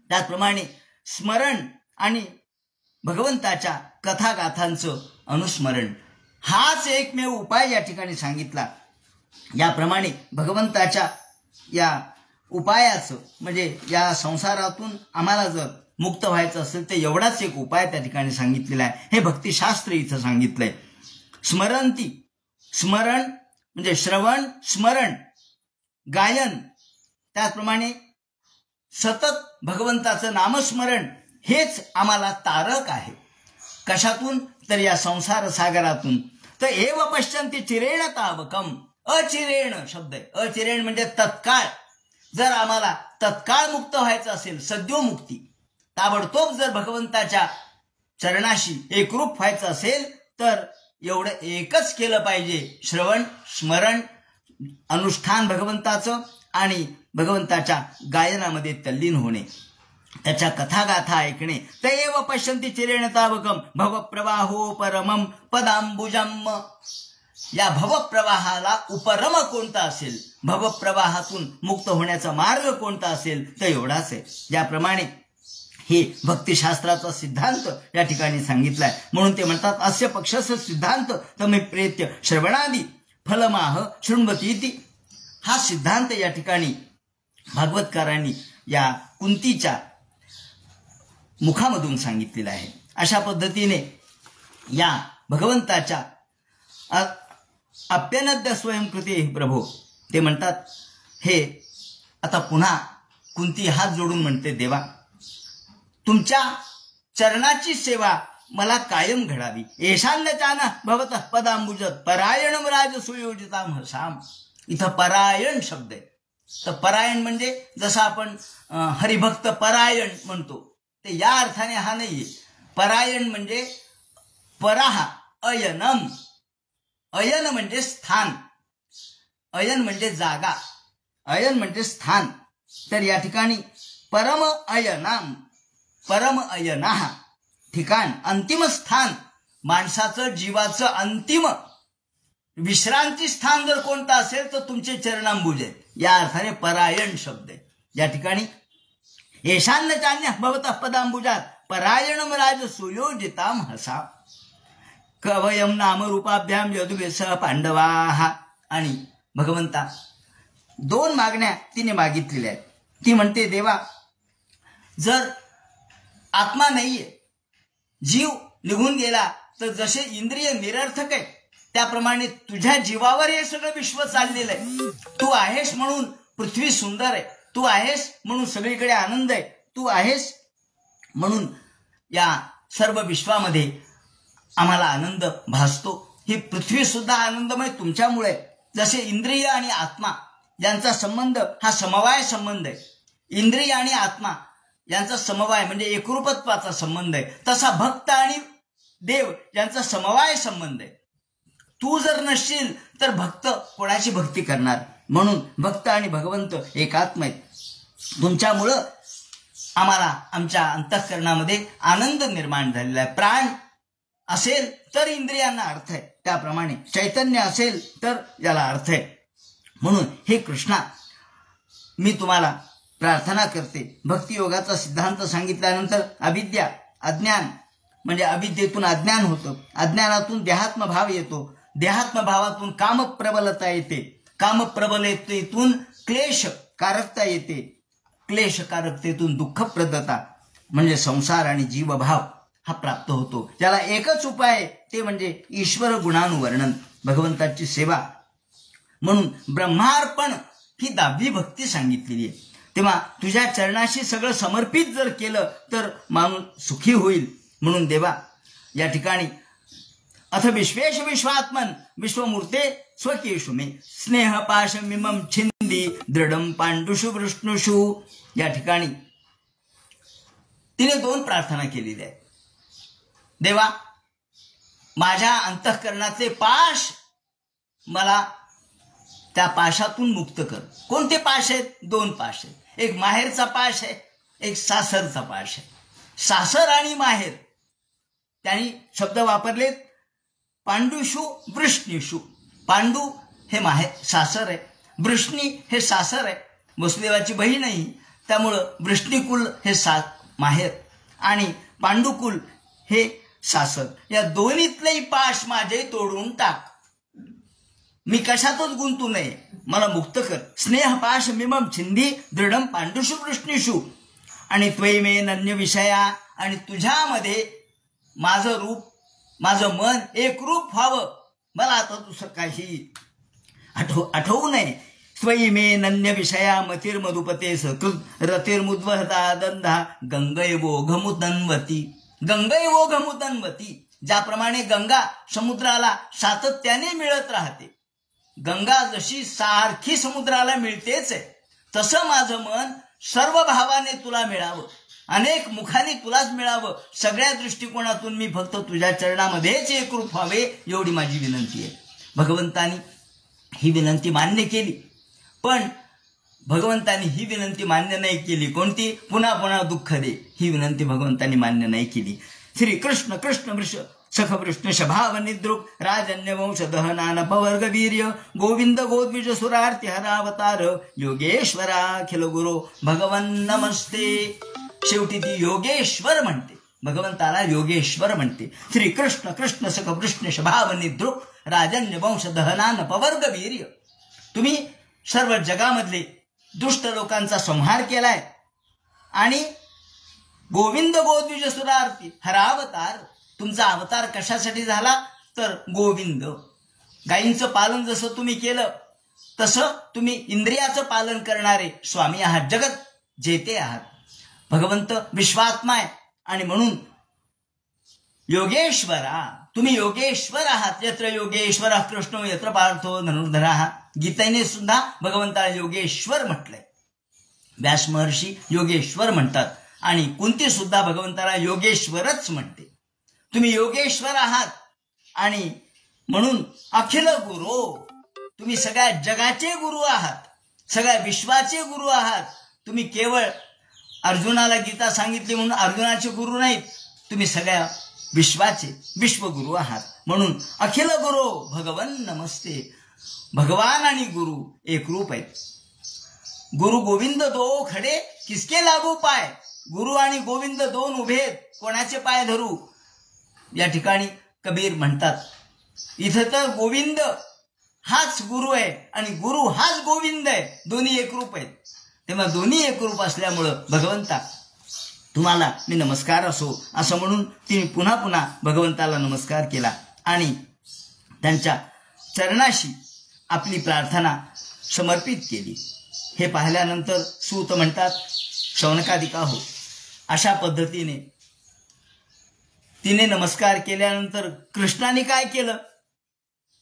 Speaker 1: त्याचप्रमाणे स्मरण आणि भगवंताच्या कथागाथांचं अनुस्मरण हाच एकमेव उपाय या ठिकाणी सांगितला. याप्रमाणे भगवंताच्या या उपायाचं म्हणजे या संसारातून आम्हाला जर मुक्त व्हायचं असेल तर एवढाच एक उपाय त्या ठिकाणी सांगितलेला आहे. हे भक्तिशास्त्र इथं सांगितलंय. स्मरंती, स्मरण म्हणजे श्रवण, स्मरण, गायन, त्याचप्रमाणे सतत भगवंताचं नामस्मरण हेच आम्हाला तारक आहे. कशातून, तर या संसार सागरातून. तर एव पश्यन्ति चिरेण तावकम, अचिरेण शब्द आहे. अचिरेण म्हणजे तत्काळ. जर आम्हाला तत्काळ मुक्त व्हायचं असेल, सद्योमुक्ती, ताबडतोब जर भगवंताच्या चरणाशी एकरूप व्हायचं असेल तर एवढं एकच केलं पाहिजे, श्रवण, स्मरण, अनुष्ठान भगवंताचं आणि भगवंताच्या गायनामध्ये तल्लीन होणे, त्याच्या कथागाथा ऐकणे. तैव पश्यन्ति चिरेण तावकम भवप्रवाहो परमम पदांबुजम. या भवप्रवाहाला उपरम कोणता असेल, भवप्रवाहातून मुक्त होण्याचा मार्ग कोणता असेल, तर एवढाच आहे. ज्याप्रमाणे हे भक्तिशास्त्राचा सिद्धांत या ठिकाणी सांगितलाय. म्हणून ते म्हणतात अस्य पक्षस्य सिद्धांत तमे प्रेत्य श्रवणादी फलमाह शृण्वतीति. हा सिद्धांत या ठिकाणी भागवतकारांनी या कुंतीच्या मुखामधून सांगितलेला आहे. अशा पद्धतीने या भगवंताच्या अप्यनद्य स्वयंकृती प्रभो, ते म्हणतात हे आता पुन्हा कुंती हात जोडून म्हणते, देवा तुमच्या चरणाची सेवा मला कायम घडावी. येशान्यचान भवतः पदांबुजत परायणम राज सुयोजिताम हसाम. इथं परायण शब्द आहे. तर परायण म्हणजे जसं आपण हरिभक्त परायण म्हणतो, ते या अर्थाने हा नाहीये. परायण म्हणजे पराहा अयनम. अयन म्हणजे स्थान, अयन म्हणजे जागा, अयन म्हणजे स्थान. तर या ठिकाणी परम अयनाम, परम अयनाह, ठिकाण, अंतिम स्थान, माणसाचं जीवाचं अंतिम विश्रांती स्थान जर कोणतं असेल तर तुमचे चरणांबुज आहेत. या अर्थाने परायण शब्द आहे. या ठिकाणी येशान्य चान्य भवतः पदांबुजात परायणम राज सुयोजिताम हसा. कवयम नाम रूपाभ्याम यदुवेसह पांडवाः. आणि भगवंता 2 मागण्या तिने मागितलेल्या आहेत. ती म्हणते, देवा जर आत्मा नाहीये, जीव निघून गेला, तर जसे इंद्रिय निरर्थक आहे त्याप्रमाणे तुझ्या जीवावर हे सगळं विश्व चाललेलं आहे. तू आहेस म्हणून पृथ्वी सुंदर आहे, तू आहेस म्हणून सगळीकडे आनंद आहे, तू आहेस म्हणून या सर्व विश्वामध्ये आम्हाला आनंद भासतो. ही पृथ्वी सुद्धा आनंदमय तुमच्यामुळे. जसे इंद्रिय आणि आत्मा यांचा संबंध हा समवाय संबंध आहे, इंद्रिय आणि आत्मा यांचा समवाय म्हणजे एकरूपत्वाचा संबंध आहे, तसा भक्त आणि देव यांचा समवाय संबंध आहे. तू जर नसशील तर भक्त कोणाची भक्ती करणार. म्हणून भक्त आणि भगवंत एकात्म आहेत. तुमच्यामुळं आम्हाला आमच्या अंतःकरणामध्ये आनंद निर्माण झालेला आहे. प्राण असेल तर इंद्रियांना अर्थ आहे, त्याप्रमाणे चैतन्य असेल तर याला अर्थ आहे. म्हणून हे कृष्णा, मी तुम्हाला प्रार्थना करते. भक्तियोगाचा सिद्धांत सांगितल्यानंतर अविद्या, अज्ञान म्हणजे अविद्येतून अज्ञान होतं, अज्ञानातून देहात्मभाव येतो, देहात्मभावातून कामप्रबलता येते, कामप्रबलतेतून क्लेशकारकता येते, क्लेशकारकतेतून दुःखप्रदता म्हणजे संसार आणि जीवभाव हा प्राप्त होतो. त्याला एकच उपाय आहे, ते म्हणजे ईश्वर गुणानुवर्णन, भगवंताची सेवा. म्हणून ब्रह्मार्पण ही 10वी भक्ती सांगितलेली आहे. तेव्हा तुझ्या चरणाशी सगळं समर्पित जर केलं तर माणूस सुखी होईल. म्हणून देवा या ठिकाणी अथ विश्वेश विश्वात्मन विश्वमूर्ते स्वकीयेषु मे स्नेहपाशमिमं छिंदी दृढं पांडुषु वृष्णुषु. या ठिकाणी तिने 2 प्रार्थना केलेल्या आहेत. देवा, माझ्या अंतःकरणाचे पाश मला त्या पाशातून मुक्त कर. कोणते पाश आहेत? 2 पाश आहेत. एक माहेरचा पाश आहे, एक सासरचा पाश आहे. सासर आणि माहेर त्यांनी शब्द वापरलेत पांडुषु वृष्णीषु. पांडू हे माहेर सासर आहे, वृष्णी हे सासर आहे, वसुदेवाची बहीण आहे. त्यामुळं वृष्णीकुल हे माहेर आणि पांडुकुल हे सासर. या दोन्हीतलेही पाश माझे तोडून टाक. मी कशातच गुंतू नये, मला मुक्त कर. स्नेह पाश मिमम छिंदी दृढम पांडुषु वृष्णीषु. आणि त्वयि मे नन्य विषया, आणि तुझ्यामध्ये माझं रूप माझं मन एकरूप व्हावं. मला आता दुसरं काही आठवू नये. त्वयि मे नन्य विषया मतिर्मधुपते सकृत रतिर्मुद्वहता दंधा गंगैवोघमुदन्वती. गंगैवोघमुदन्वती. ज्याप्रमाणे गंगा समुद्राला सातत्याने मिळत राहते, गंगा जशी सारखी समुद्राला मिळतेच आहे, तसं माझं मन सर्व भावाने तुला मिळावं, अनेक मुखाने तुलाच मिळावं. सगळ्या दृष्टिकोनातून मी फक्त तुझ्या चरणामध्येच एकरूप व्हावे, एवढी माझी विनंती आहे. भगवंतानी ही विनंती मान्य केली, पण भगवंतानी ही विनंती मान्य नाही केली. कोणती? पुन्हा पुन्हा दुःख दे, ही विनंती भगवंतानी मान्य नाही केली. श्री कृष्ण कृष्ण वृष सख वृष्ण शभाव निद्रुक राजन्य वंश दहनान पवर्ग वीर्य गोविंद गोद्विज सुरार्ति हरावतार योगेश्वराखिल गुरु भगवन नमस्ते. शेवटी ती योगेश्वर म्हणते, भगवंताला योगेश्वर म्हणते. श्री कृष्ण कृष्ण सख वृष्ण शभाव निद्रुक राजन्य वंश दहनान पवर्ग वीर्य. तुम्ही सर्व जगामधले दुष्ट लोकांचा संहार केलाय आणि गोविंद गोद्विज सुरार्ति हरावतार. तुमचा अवतार कशासाठी झाला? तर गोविंद. गायींचं पालन जसं तुम्ही केलं तसं तुम्ही इंद्रियाचं पालन करणारे स्वामी आहात, जगत जेते आहात. भगवंत विश्वात्मा आहे आणि म्हणून योगेश्वरा, तुम्ही योगेश्वर आहात. यत्र योगेश्वर कृष्णो यत्र पार्थो धनुर्धरा. गीतेने सुद्धा भगवंताला योगेश्वर म्हटलंय. व्यास महर्षी योगेश्वर म्हणतात आणि कुंती सुद्धा भगवंताला योगेश्वरच म्हणते. तुम्ही योगेश्वर आहात आणि म्हणून अखिल गुरु, तुम्ही सगळ्या जगाचे गुरु आहात, सगळ्या विश्वाचे गुरु आहात. तुम्ही केवळ अर्जुनाला गीता सांगितली म्हणून अर्जुनाचे गुरु नाहीत, तुम्ही सगळ्या विश्वाचे विश्वगुरु आहात. म्हणून अखिल गुरु भगवन नमस्ते. भगवान आणि गुरु एक रूप आहेत. गुरु गोविंद दो खडे किसके लागू पाय. गुरु आणि गोविंद 2 उभे, कोणाचे पाय धरू. या ठिकाणी कबीर म्हणतात, इथं तर गोविंद हाच गुरु आहे आणि गुरु हाच गोविंद आहे, दोन्ही एकरूप आहेत. तेव्हा दोन्ही एकरूप असल्यामुळं भगवंता तुम्हाला मी नमस्कार असो, असं म्हणून तिने पुन्हा पुन्हा भगवंताला नमस्कार केला आणि त्यांच्या चरणाशी आपली प्रार्थना समर्पित केली. हे पाहिल्यानंतर सूत म्हणतात, शौनकादिका हो, अशा पद्धतीने तिने नमस्कार केल्यानंतर कृष्णाने काय केलं?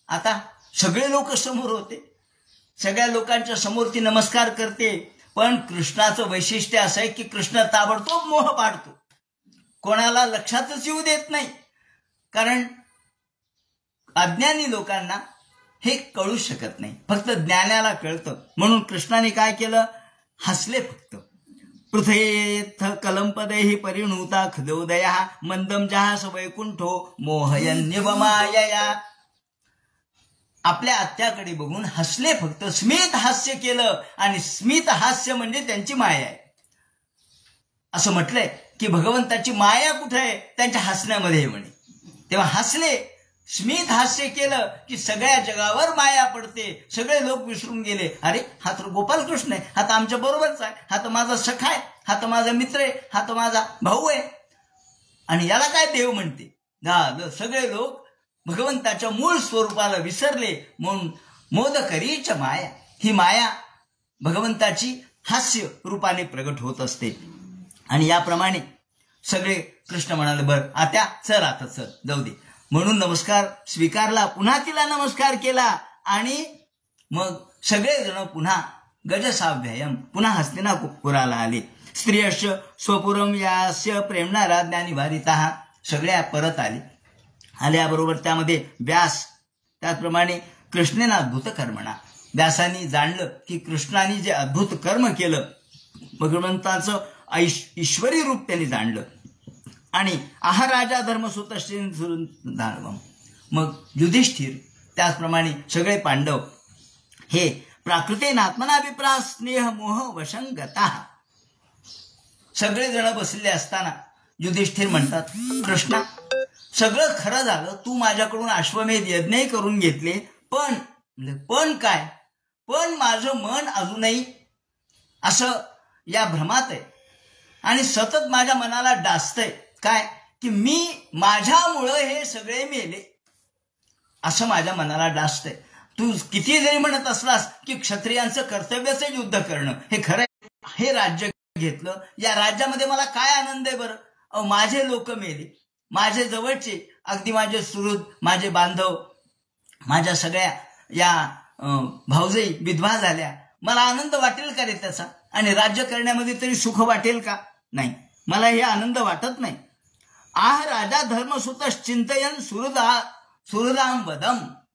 Speaker 1: आता सगळे लोक समोर होते, सगळ्या लोकांच्या समोर ती नमस्कार करते. पण कृष्णाचं वैशिष्ट्य असं आहे की कृष्ण ताबडतोब मोह पाडतो, कोणाला लक्षातच येऊ देत नाही. कारण अज्ञानी लोकांना हे कळू शकत नाही, फक्त ज्ञानाला कळतं. म्हणून कृष्णाने काय केलं? हसले फक्त. पृथेथ कलंपदैहि परिणुता खदोदया मंदम जहास वैकुंठो मोहयन्यवमायया. आपल्या आत्याकडे बघून हसले फक्त, स्मित हास्य केलं. आणि स्मित हास्य म्हणजे त्यांची माया आहे. असं म्हटलंय की भगवंताची माया कुठे आहे? त्यांच्या हसण्यामध्ये म्हणे. तेव्हा हसले, स्मित हास्य केलं की सगळ्या जगावर माया पडते. सगळे लोक विसरून गेले, अरे हा तर गोपालकृष्ण आहे, हा तर आमच्या बरोबरच आहे, हा तर माझा सखा आहे, हा तर माझा मित्र आहे, हा तर माझा भाऊ आहे, आणि याला काय देव म्हणते. झालं, सगळे लोक भगवंताच्या मूळ स्वरूपाला विसरले. म्हणून मोदकरीच माया, ही माया भगवंताची हास्य रूपाने प्रगट होत असते. आणि याप्रमाणे सगळे कृष्ण म्हणाले, बर आत्या चल, आता चल, जाऊ दे. म्हणून नमस्कार स्वीकारला, पुन्हा तिला नमस्कार केला आणि मग सगळेजण पुन्हा गजसाभ्यायम पुन्हा हस्तिनापुराला आले. स्त्रियश्च स्वपुरम यास्य प्रेमणा राज्ञानी भारिता, सगळ्या परत आले. आल्याबरोबर त्यामध्ये व्यास, त्याचप्रमाणे कृष्णेना अद्भुत कर्मणा, व्यासांनी जाणलं की कृष्णाने जे अद्भुत कर्म केलं, भगवंताचं ईश्वरी रूप त्यांनी जाणलं. आणि राजा धर्मसूत मग युधिष्ठिर, त्याचप्रमाणे सगळे पांडव हे प्राकृतेन आत्मनाभिप्राय स्नेह मोह वशंगता, सगळेजण बसलेले असताना युधिष्ठिर म्हणतात, कृष्णा सगळं खरं झालं, तू माझ्याकडून अश्वमेध यज्ञही करून घेतले, पण काय, पण माझं मन अजूनही असं या भ्रमात आहे आणि सतत माझ्या मनाला डासतंय काय, की मी माझ्यामुळं हे सगळे मेले, असं माझ्या मनाला डासतंय. तू किती जरी म्हणत असलास की क्षत्रियांचं कर्तव्यच युद्ध करणं, हे खरं, हे राज्य घेतलं, या राज्यामध्ये मला काय आनंद आहे बरं. माझे लोक मेले, माझे जवळचे, अगदी माझे सुहृद, माझे बांधव, माझ्या सगळ्या या भावजई विधवा झाल्या, मला आनंद वाटेल का रे त्याचा? आणि राज्य करण्यामध्ये तरी सुख वाटेल का? नाही, मला हे आनंद वाटत नाही. राजा धर्मसुत चिंतयन सुहृदाम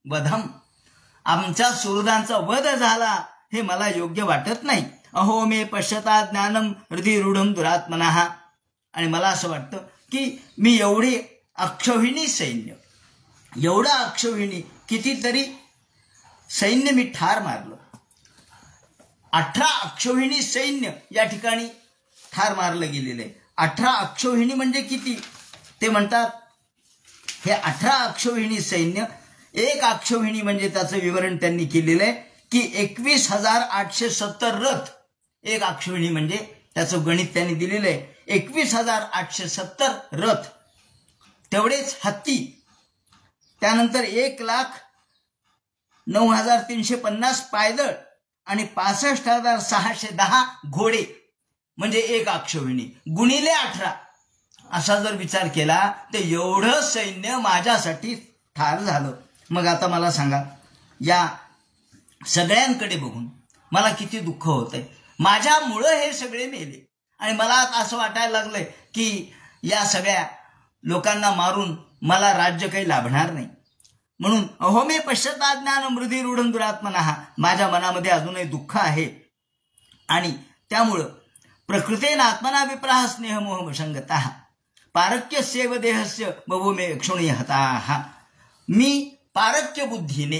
Speaker 1: वधम, आमच्या सुहृदांचा वध झाला हे मला योग्य वाटत नाही. अहो मे पश्यता ज्ञानम हृदय रूढम दुरात्मनः, आणि मला असं वाटतं की मी एवढे अक्षौहिणी सैन्य, एवढं अक्षौहिणी कितीतरी सैन्य मी ठार मारलं. 18 अक्षौहिणी सैन्य या ठिकाणी ठार मारलं गेलेलं आहे. 18 अक्षौहिणी म्हणजे किती ते म्हणतात, हे 18 अक्षौहिणी सैन्य, एक अक्षौहिणी म्हणजे त्याचं विवरण त्यांनी केलेलं आहे की 21,870 रथ, एक अक्षौहिणी म्हणजे त्याचं गणित त्यांनी दिलेलं आहे 21,870 रथ, तेवढेच हत्ती, त्यानंतर 1,09,350 पायदळ आणि 65,610 घोडे, म्हणजे एक अक्षौहिणी गुणिले 18, असा जर विचार केला तर एवढं सैन्य माझ्यासाठी ठार झालं. मग आता मला सांगा, या सगळ्यांकडे बघून मला किती दुःख होतंय, माझ्यामुळं हे सगळे मेले आणि मला आता असं वाटायला लागलंय की या सगळ्या लोकांना मारून मला राज्य काही लाभणार नाही. म्हणून अहो मे पश्यता ज्ञान मृदी रूढं दुरात्मनः, माझ्या मनामध्ये अजूनही दुःख आहे आणि त्यामुळं प्रकृतेन आत्मनाभिप्राय स्नेह मोह वशंगतः पारक्य सेव देहस्य बभो मे क्षुणी हताः, मी पारक्य बुद्धीने,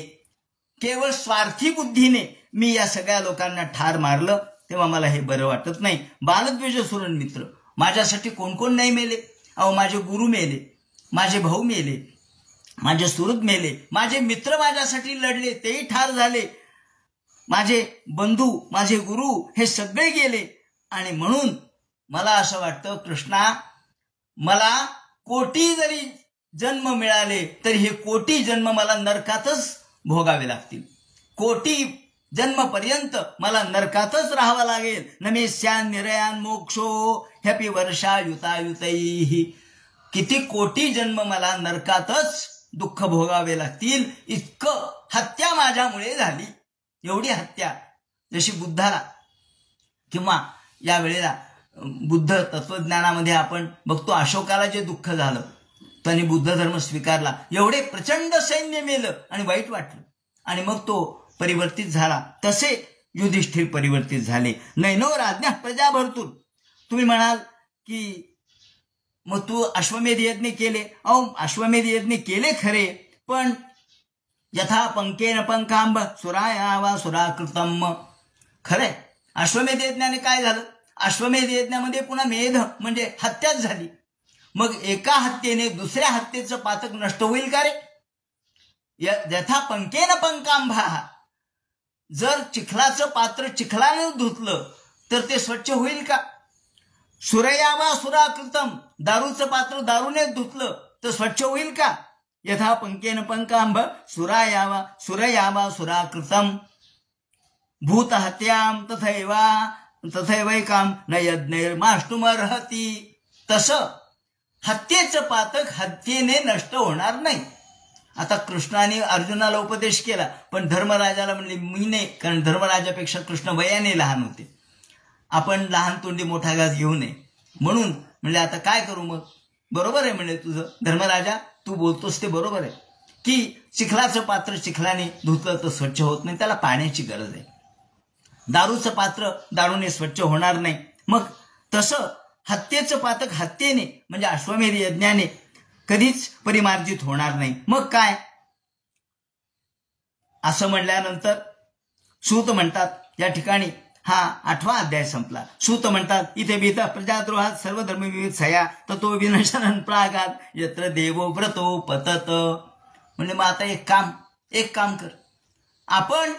Speaker 1: केवळ स्वार्थी बुद्धीने मी या सगळ्या लोकांना ठार मारलं, तेव्हा मला हे बरं वाटत नाही. बालद्वेष सुरण मित्र, माझ्यासाठी कोण कोण नाही मेले. अहो माझे गुरु मेले, माझे भाऊ मेले, माझे सुहृद मेले, माझे मित्र माझ्यासाठी लढले, तेही ठार झाले, माझे बंधू, माझे गुरु हे सगळे गेले. आणि म्हणून मला असं वाटतं, कृष्णा मला कोटी जरी जन्म मिळाले तरी हे कोटी जन्म मला नरकातच भोगावे लागतील, कोटी जन्मपर्यंत मला नरकातच राहावं लागेल. नमेस्यान निरयान मोक्षो ह्यपि वर्षा युतायुतैः, किती कोटी जन्म मला नरकातच दुःख भोगावे लागतील, इतकं हत्या माझ्यामुळे झाली. एवढी हत्या, जशी बुद्धाला किंवा या वेळेला बुद्ध तत्वज्ञानामध्ये आपण बघतो, अशोकाला जे दुःख झालं, त्याने बुद्ध धर्म स्वीकारला, एवढे प्रचंड सैन्य मेलं आणि वाईट वाटलं आणि मग तो परिवर्तित झाला. तसे युधिष्ठिर परिवर्तित झाले. नैनो राज्ञा प्रजा भरतूर, तुम्ही म्हणाल की मग तू अश्वमेध यज्ञ केले. अहो अश्वमेध यज्ञ केले खरे, पण यथा पंकेन पंकांब सुराया वा सुराकृतम, खरे अश्वमेध यज्ञाने काय झालं, अश्वमेध यज्ञामध्ये पुन्हा मेध म्हणजे हत्याच झाली. मग एका हत्येने दुसऱ्या हत्येचं पातक नष्ट होईल का रे? यथा पंकेन पंकांभा, जर चिखलाचं पात्र चिखलाने धुतलं तर ते स्वच्छ होईल का? सुरयावा सुराकृतम, दारूचं पात्र दारूने धुतलं तर स्वच्छ होईल का? यथा पंकेन पंकांभ सुरायावा सुराकृतम भूतहत्याम तथैवैकाम न यज्ञैर्माष्टुमर्हति. तसं हत्येचं पातक हत्येने नष्ट होणार नाही. आता कृष्णाने अर्जुनाला उपदेश केला, पण धर्मराजाला म्हणले मी नाही, कारण धर्मराजापेक्षा कृष्ण वयाने लहान होते. आपण लहान तोंडी मोठा घास घेऊ नये. म्हणून म्हणले आता काय करू मग. बरोबर आहे म्हणले तुझं धर्मराजा, तू बोलतोस ते बरोबर आहे की चिखलाचं पात्र चिखलाने धुतलं तर स्वच्छ होत नाही, त्याला पाण्याची गरज आहे. दारूचं पात्र दारूने स्वच्छ होणार नाही. मग तसं हत्येचं पातक हत्येने म्हणजे अश्वमेध यज्ञाने कधीच परिमार्जित होणार नाही. मग काय असं म्हणल्यानंतर सूत म्हणतात या ठिकाणी हा 8वा अध्याय संपला. सूत म्हणतात इथे भीता प्रजाद्रोहात सर्व धर्मविविध सया ततो विनशनं प्रागात यत्र देवो व्रतो पतत. म्हणजे मग आता एक काम कर. आपण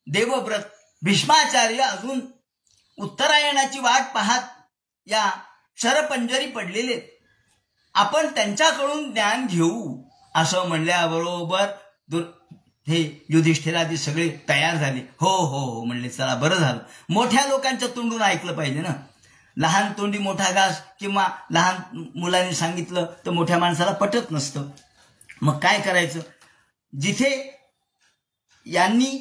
Speaker 1: देवव्रत भीष्माचार्य अजून उत्तरायणाची वाट पाहत या शरपंजरी पडलेले, आपण त्यांच्याकडून ज्ञान घेऊ असं म्हणल्याबरोबर हे युधिष्ठिरादी सगळे तयार झाले. हो हो हो म्हणले, चला बरं झालं. मोठ्या लोकांच्या तोंडून ऐकलं पाहिजे ना. लहान तोंडी मोठा घास किंवा लहान मुलांनी सांगितलं तर मोठ्या माणसाला पटत नसतं. मग काय करायचं. जिथे यांनी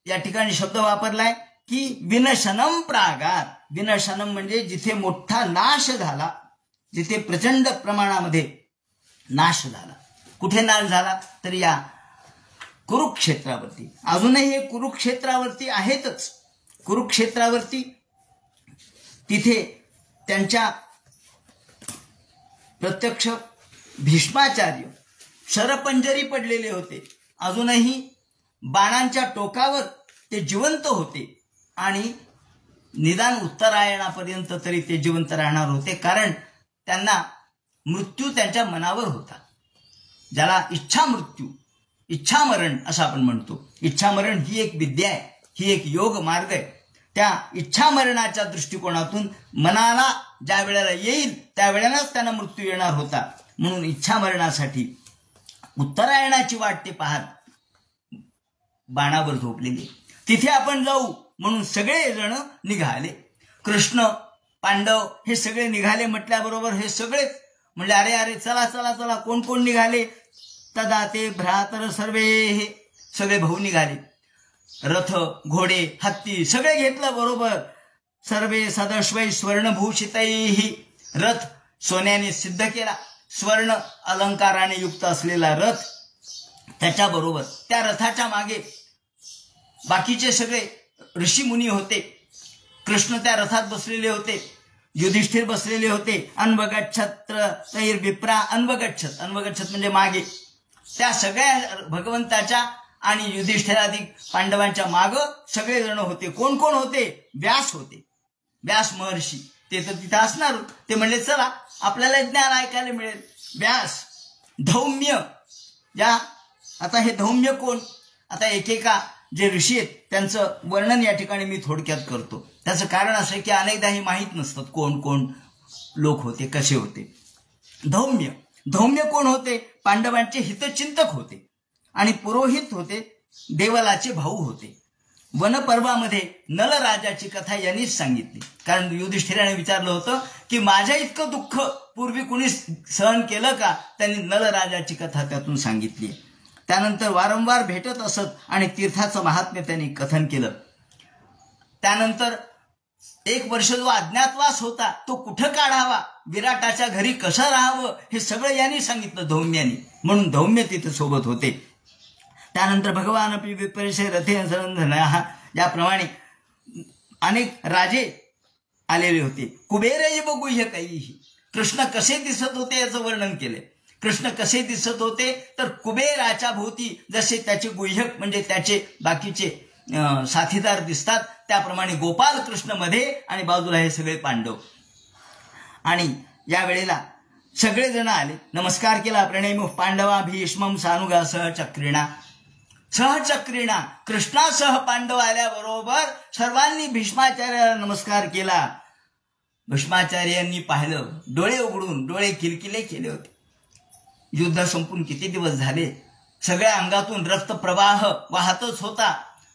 Speaker 1: या ठिकाणी शब्द वापरलाय की विनशनम प्रागात. विनशनम म्हणजे जिथे मोठा नाश झाला, जिथे प्रचंड प्रमाणामध्ये नाश झाला. कुठे नाश झाला तर या कुरुक्षेत्रावरती. अजूनही हे कुरुक्षेत्रावरती आहेतच. कुरुक्षेत्रावरती तिथे त्यांच्या प्रत्यक्ष भीष्माचार्य शरपंजरी पडलेले होते. अजूनही बाणांच्या टोकावर ते जिवंत होते आणि निदान उत्तरायणापर्यंत तरी ते जिवंत राहणार होते, कारण त्यांना मृत्यू त्यांच्या मनावर होता. ज्याला इच्छा मृत्यू, इच्छा मरण असं आपण म्हणतो. इच्छा मरण ही एक विद्या आहे, ही एक योग मार्ग आहे. त्या इच्छा मरणाच्या दृष्टिकोनातून मनाला ज्या वेळेला येईल त्यावेळेलाच त्यांना मृत्यू येणार होता. म्हणून इच्छा मरणासाठी उत्तरायणाची वाट ते पाहत बाणावर झोपलेले. तिथे आपण जाऊ म्हणून सगळे जण निघाले. कृष्ण पांडव हे सगळे निघाले म्हटल्याबरोबर हे सगळेच म्हणले अरे अरे चला चला चला. कोण कोण निघाले. तदा ते भ्रातर सर्वे, हे सगळे भाऊ निघाले. रथ घोडे हत्ती सगळे घेतलं बरोबर. सर्वे सदश्वै स्वर्णभूषितैहि. रथ सोन्याने सिद्ध केला, स्वर्ण अलंकाराने युक्त असलेला रथ. त्याच्याबरोबर त्या रथाच्या मागे बाकीचे सगळे ऋषी मुनी होते. कृष्ण त्या रथात बसलेले होते, युधिष्ठिर बसलेले होते. अन्वगच्छत्र तैर विप्रा. अन्वगच्छत, अन्वगच्छत म्हणजे मागे. त्या सगळ्या भगवंताच्या आणि युधिष्ठिरादी पांडवांच्या माग सगळे जण होते. कोण कोण होते. व्यास होते, व्यास महर्षी. ते तर तिथे असणार. ते म्हणले चला आपल्याला ज्ञान ऐकायला मिळेल. व्यास, धौम्य. या आता हे धौम्य कोण. आता एकेका जे ऋषी आहेत त्यांचं वर्णन या ठिकाणी मी थोडक्यात करतो. त्याचं कारण असं की अनेकदा हे माहीत नसतात कोण कोण लोक होते, कसे होते. धौम्य, धौम्य कोण होते. पांडवांचे हितचिंतक होते आणि पुरोहित होते, देवलाचे भाऊ होते. वनपर्वामध्ये नलराजाची कथा यांनीच सांगितली. कारण युधिष्ठिराने विचारलं होतं की माझ्या इतकं दुःख पूर्वी कुणी सहन केलं का. त्यांनी नलराजाची कथा त्यातून सांगितली. त्यानंतर वारंवार भेटत असत आणि तीर्थाचं महात्म्य त्यांनी कथन केलं. त्यानंतर 1 वर्ष जो अज्ञातवास होता तो कुठं काढावा, विराटाच्या घरी कसं राहावं, हे सगळं यांनी सांगितलं धौम्यानी. म्हणून धौम्य तिथे सोबत होते. त्यानंतर भगवान अपि विपरिशय रथे असरंधनः, याप्रमाणे अनेक राजे आलेले होते. कुबेरैव गुह्यकैः. कृष्ण कसे दिसत होते याचं वर्णन केले. कृष्ण कसे दिसत होते तर कुबेराच्या भोवती जसे त्याचे गुह्यक म्हणजे त्याचे बाकीचे साथीदार दिसतात त्याप्रमाणे गोपाल कृष्ण मध्ये आणि बाजूला हे सगळे पांडव. आणि या वेळेला सगळे जण आले, नमस्कार केला. प्रणेम पांडवा भीष्मम सानुगा सहचक्रिणा. सहचक्रिणा कृष्णासह पांडव आल्याबरोबर सर्वांनी भीष्माचार्याला नमस्कार केला. भीष्माचार्यांनी पाहिलं, डोळे उघडून डोळे किलकिले केले होते. युद्ध संपून किती दिवस झाले. सगळ्या अंगातून रक्तप्रवाह वाहतच होता.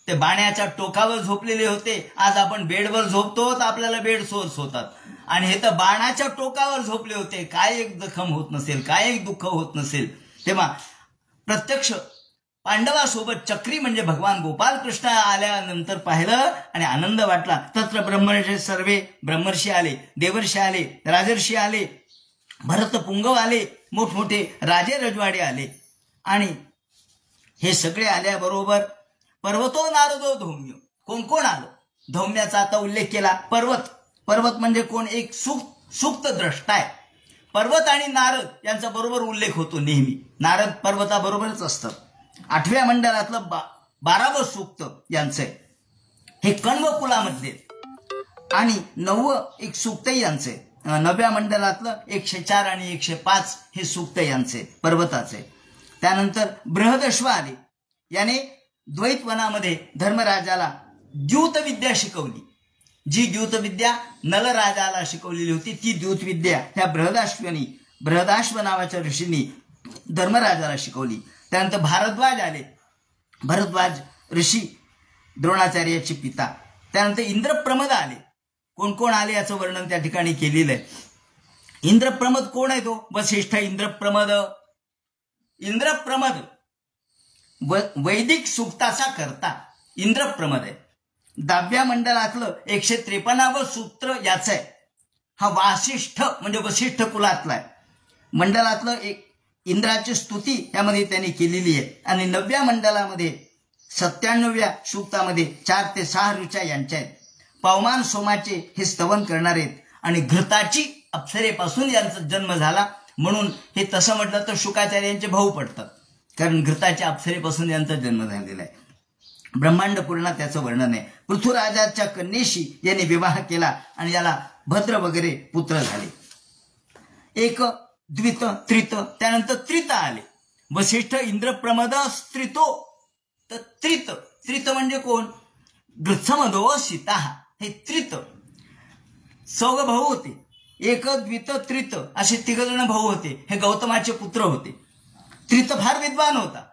Speaker 1: ते बाण्याच्या टोकावर झोपलेले होते. आज आपण बेडवर झोपतो तर आपल्याला बेड सोर्स होतात. आणि हे तर बाणाच्या टोकावर झोपले होते. काय एक जखम होत नसेल, काय एक दुःख होत नसेल. तेव्हा प्रत्यक्ष पांडवासोबत चक्री म्हणजे भगवान गोपाल कृष्ण आल्यानंतर पाहिलं आणि आनंद वाटला. तत्र ब्रह्मर्षी सर्वे, ब्रह्मर्षी आले, देवर्षी आले, राजर्षी आले, भरत पुंगव आले, मोठमोठे राजे रजवाडे आले. आणि हे सगळे आल्याबरोबर पर्वतो नारदो धौम्य. कोण कोण आलं? धौम्याचा आता उल्लेख केला. पर्वत म्हणजे कोण? एक सुक्त द्रष्टा आहे. पर्वत आणि नारद यांचा बरोबर उल्लेख होतो नेहमी. नारद पर्वताबरोबरच असतात. 8व्या मंडलातलं 12वं सूक्त यांचं आहे. हे कण्व कुलामधले. आणि 9वं एक सूक्त यांचे. 9व्या मंडलातलं 104 आणि 105 हे सूक्त यांचे पर्वताचे. त्यानंतर बृहदश्व आले. याने द्वैतवनामध्ये धर्मराजाला द्यूतविद्या शिकवली. जी द्यूतविद्या नलराजाला शिकवलेली होती ती द्यूतविद्या ह्या बृहदाश्व नावाच्या ऋषींनी धर्मराजाला शिकवली. त्यानंतर भारद्वाज आले. भारद्वाज ऋषी द्रोणाचार्याचे पिता. त्यानंतर इंद्रप्रमद आले. कोण कोण आले याचं वर्णन त्या ठिकाणी केलेलं आहे. इंद्रप्रमद कोण आहे? तो वसिष्ठ. इंद्रप्रमद वैदिक सूक्ताचा करता इंद्रप्रमद आहे. 10व्या मंडलातलं 153वं सूत्र याचं आहे. हा वासिष्ठ म्हणजे वसिष्ठ कुलातला आहे. मंडलातलं एक इंद्राची स्तुती यामध्ये त्यांनी केलेली आहे. आणि 9व्या मंडलामध्ये 97व्या सूक्तामध्ये 4 ते 6 ऋचा यांच्या आहेत. पवमान सोमाचे हे स्तवन करणारे आहेत. आणि घृताची अप्सरेपासून यांचा जन्म झाला म्हणून हे तसं म्हटलं तर शुकाचार्यांचे भाऊ पडतात, कारण घृताच्या अप्सरेपासून यांचा जन्म झालेला आहे. ब्रह्मांड पुराणात त्याचं वर्णन आहे. पृथ्वीराजाच्या कन्येशी याने विवाह केला आणि याला भद्र वगैरे पुत्र झाले. एक, द्वित, त्रित, त्यानंतर त्रित आले. वसिष्ठ, इंद्रप्रमद, स्त्रितो. तर त्रित म्हणजे कोण? गृत्समदो सीता. हे त्रित 4 भाऊ होते. एक, द्वित, त्रित असे 3 जण भाऊ होते. हे गौतमाचे पुत्र होते. त्रित फार विद्वान होता,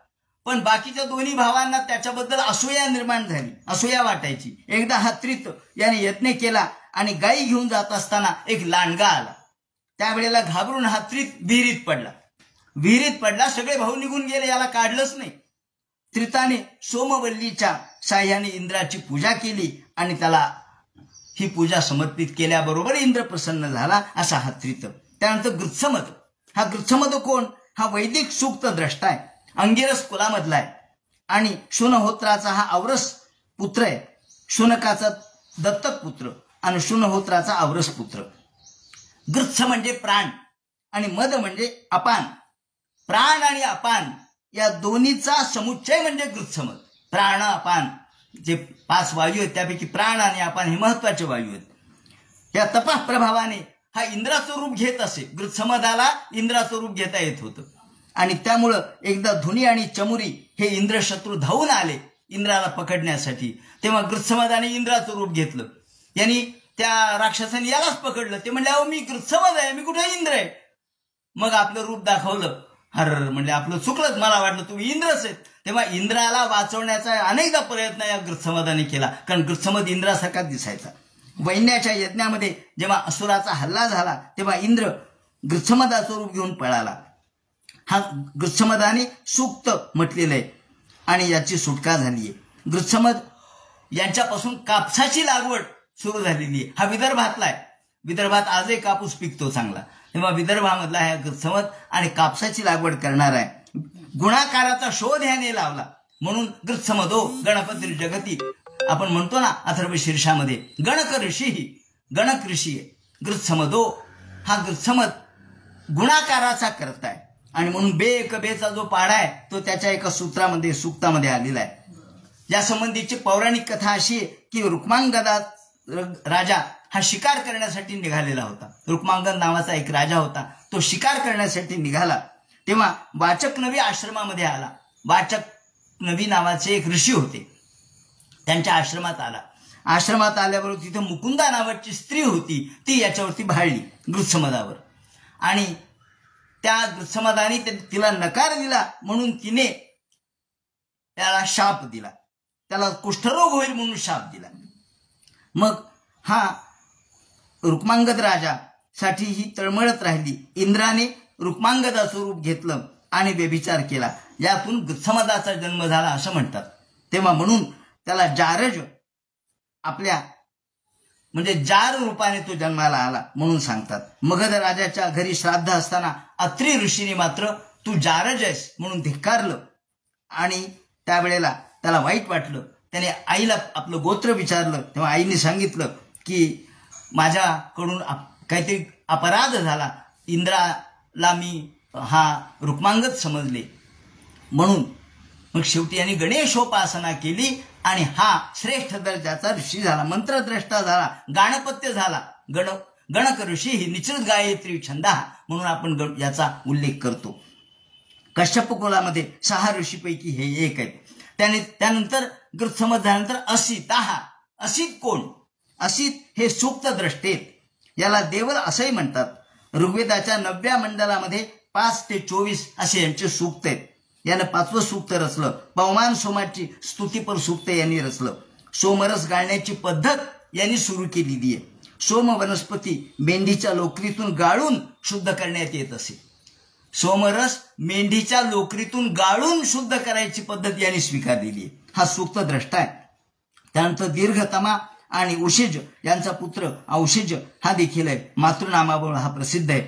Speaker 1: पण बाकीच्या दोन्ही भावांना त्याच्याबद्दल असूया निर्माण झाली, असूया वाटायची. एकदा हा त्रित याने यत्न केला आणि गायी घेऊन जात असताना एक लांडगा आला. त्यावेळेला घाबरून हा त्रित विहिरीत पडला. सगळे भाऊ निघून गेले, याला काढलंच नाही. त्रिताने सोमवल्लीच्या साह्याने इंद्राची पूजा केली आणि त्याला ही पूजा समर्पित केल्याबरोबर इंद्र प्रसन्न झाला. असा हा त्रित. त्यानंतर गृत्समद. हा गृत्समद कोण? हा वैदिक सूक्त द्रष्टा आहे. अंगिरस कुलामधला आहे आणि शूनहोत्राचा हा औरस पुत्र आहे. शुनकाचा दत्तक पुत्र आणि शूनहोत्राचा औरस पुत्र. गृत्स म्हणजे प्राण आणि मद म्हणजे अपान. प्राण आणि अपान या दोन्हीचा समुच्चय म्हणजे गृत्समद. प्राण, अपान जे 5 वायू आहेत त्यापैकी प्राण आणि अपान हे महत्वाचे वायू आहेत. या तपास प्रभावाने हा इंद्राचं रूप घेत असे. गृत्समदाला इंद्राचं रूप घेता येत होतं आणि त्यामुळं एकदा धुनी आणि चमुरी हे इंद्रशत्रू धावून आले इंद्राला पकडण्यासाठी. तेव्हा गृत्समदाने इंद्राचं रूप घेतलं. यांनी त्या राक्षसाने यालाच पकडलं. ते म्हणले, अहो मी गृत्समद आहे, मी कुठे इंद्र आहे. मग आपलं रूप दाखवलं. हर म्हणजे आपलं चुकलंच, मला वाटलं तुम्ही इंद्रच आहेत. तेव्हा इंद्राला वाचवण्याचा अनेकदा प्रयत्न या गृत्समदाने केला, कारण गृत्समद इंद्रासारखा दिसायचा. वैन्याच्या यज्ञामध्ये जेव्हा असुराचा हल्ला झाला तेव्हा इंद्र गृत्समदाचं रूप घेऊन पळाला. हा गृत्समदाने सूक्त म्हटलेलं आहे आणि याची सुटका झाली आहे. गृत्समद यांच्यापासून कापसाची लागवड सुरू झालेली आहे. हा विदर्भातला आहे. विदर्भात आजही कापूस पिकतो चांगला. तेव्हा विदर्भामधला हा गृत्समद आणि कापसाची लागवड करणार आहे. गुणाकाराचा शोध ह्याने लावला म्हणून गृत्समदो गणपती जगती आपण म्हणतो ना अथर्व शीर्षामध्ये. गणक ऋषी आहे. गृत्समदो हा गृत्समद गुणाकाराचा करता आहे आणि म्हणून बेचा जो पाढा आहे तो त्याच्या एका सूक्तामध्ये आलेला आहे. या संबंधीची पौराणिक कथा अशी आहे की रुक्मांगदा राजा हा शिकार करण्यासाठी निघालेला होता. रुक्मांगद नावाचा एक राजा होता. तो शिकार करण्यासाठी निघाला तेव्हा वाचक नवी आश्रमामध्ये आला. वाचक नवी नावाचे एक ऋषी होते. त्यांच्या आश्रमात आला. आश्रमात आल्याबरोबर तिथे मुकुंदा नावाची स्त्री होती. ती याच्यावरती भाळली गृत्समदावर आणि त्या गृत्समदाने तिला नकार दिला म्हणून तिने त्याला शाप दिला. त्याला कुष्ठरोग होईल म्हणून शाप दिला. मग हा रुक्मांगद राजासाठी ही तळमळत राहिली. इंद्राने रुक्मांगदाचं रूप घेतलं आणि व्यभिचार केला. यातून गृत्समदाचा जन्म झाला असं म्हणतात. तेव्हा म्हणून त्याला जारज आपल्या म्हणजे जार रूपाने तो जन्माला आला म्हणून सांगतात. मगध राजाच्या घरी श्राद्ध असताना अत्रि ऋषीने मात्र तू जारज आहेस म्हणून धिक्कारलं आणि त्यावेळेला त्याला वाईट वाटलं. त्याने आईला आपलं गोत्र विचारलं. तेव्हा आईने सांगितलं की माझ्याकडून काहीतरी अपराध झाला, इंद्राला मी हा रुक्मांगद समजले म्हणून. मग शेवटी यांनी गणेशोपासना केली आणि हा श्रेष्ठ दर्जाचा ऋषी झाला, मंत्रद्रष्टा झाला, गाणपत्य झाला. गणक ऋषी ही निश्चित गायत्री छंदा म्हणून आपण याचा उल्लेख करतो. कश्यप कुलामध्ये 6 ऋषीपैकी हे एक आहेत. त्यानंतर गृत्समद झाल्यानंतर असित कोण? असित हे सूक्त द्रष्टेत, याला देवल असंही म्हणतात. ऋग्वेदाच्या 9व्या मंडलामध्ये 5 ते 24 असे यांचे सूक्त आहेत. यानं 5वं सूक्त रचलं. पवमान सोमाची स्तुतीपर सूक्त यांनी रचलं. सोमरस गाळण्याची पद्धत यांनी सुरू केलेली आहे. सोम वनस्पती मेंढीच्या लोकरीतून गाळून शुद्ध करण्यात येत असे. सोमरस मेंढीच्या लोकरीतून गाळून शुद्ध करायची पद्धत यांनी स्वीकारलेली आहे. हा सूक्त द्रष्टा आहे. त्यानंतर दीर्घतमा आणि उशिज यांचा पुत्र औशिज हा देखील आहे. मातृनामावरून हा प्रसिद्ध आहे.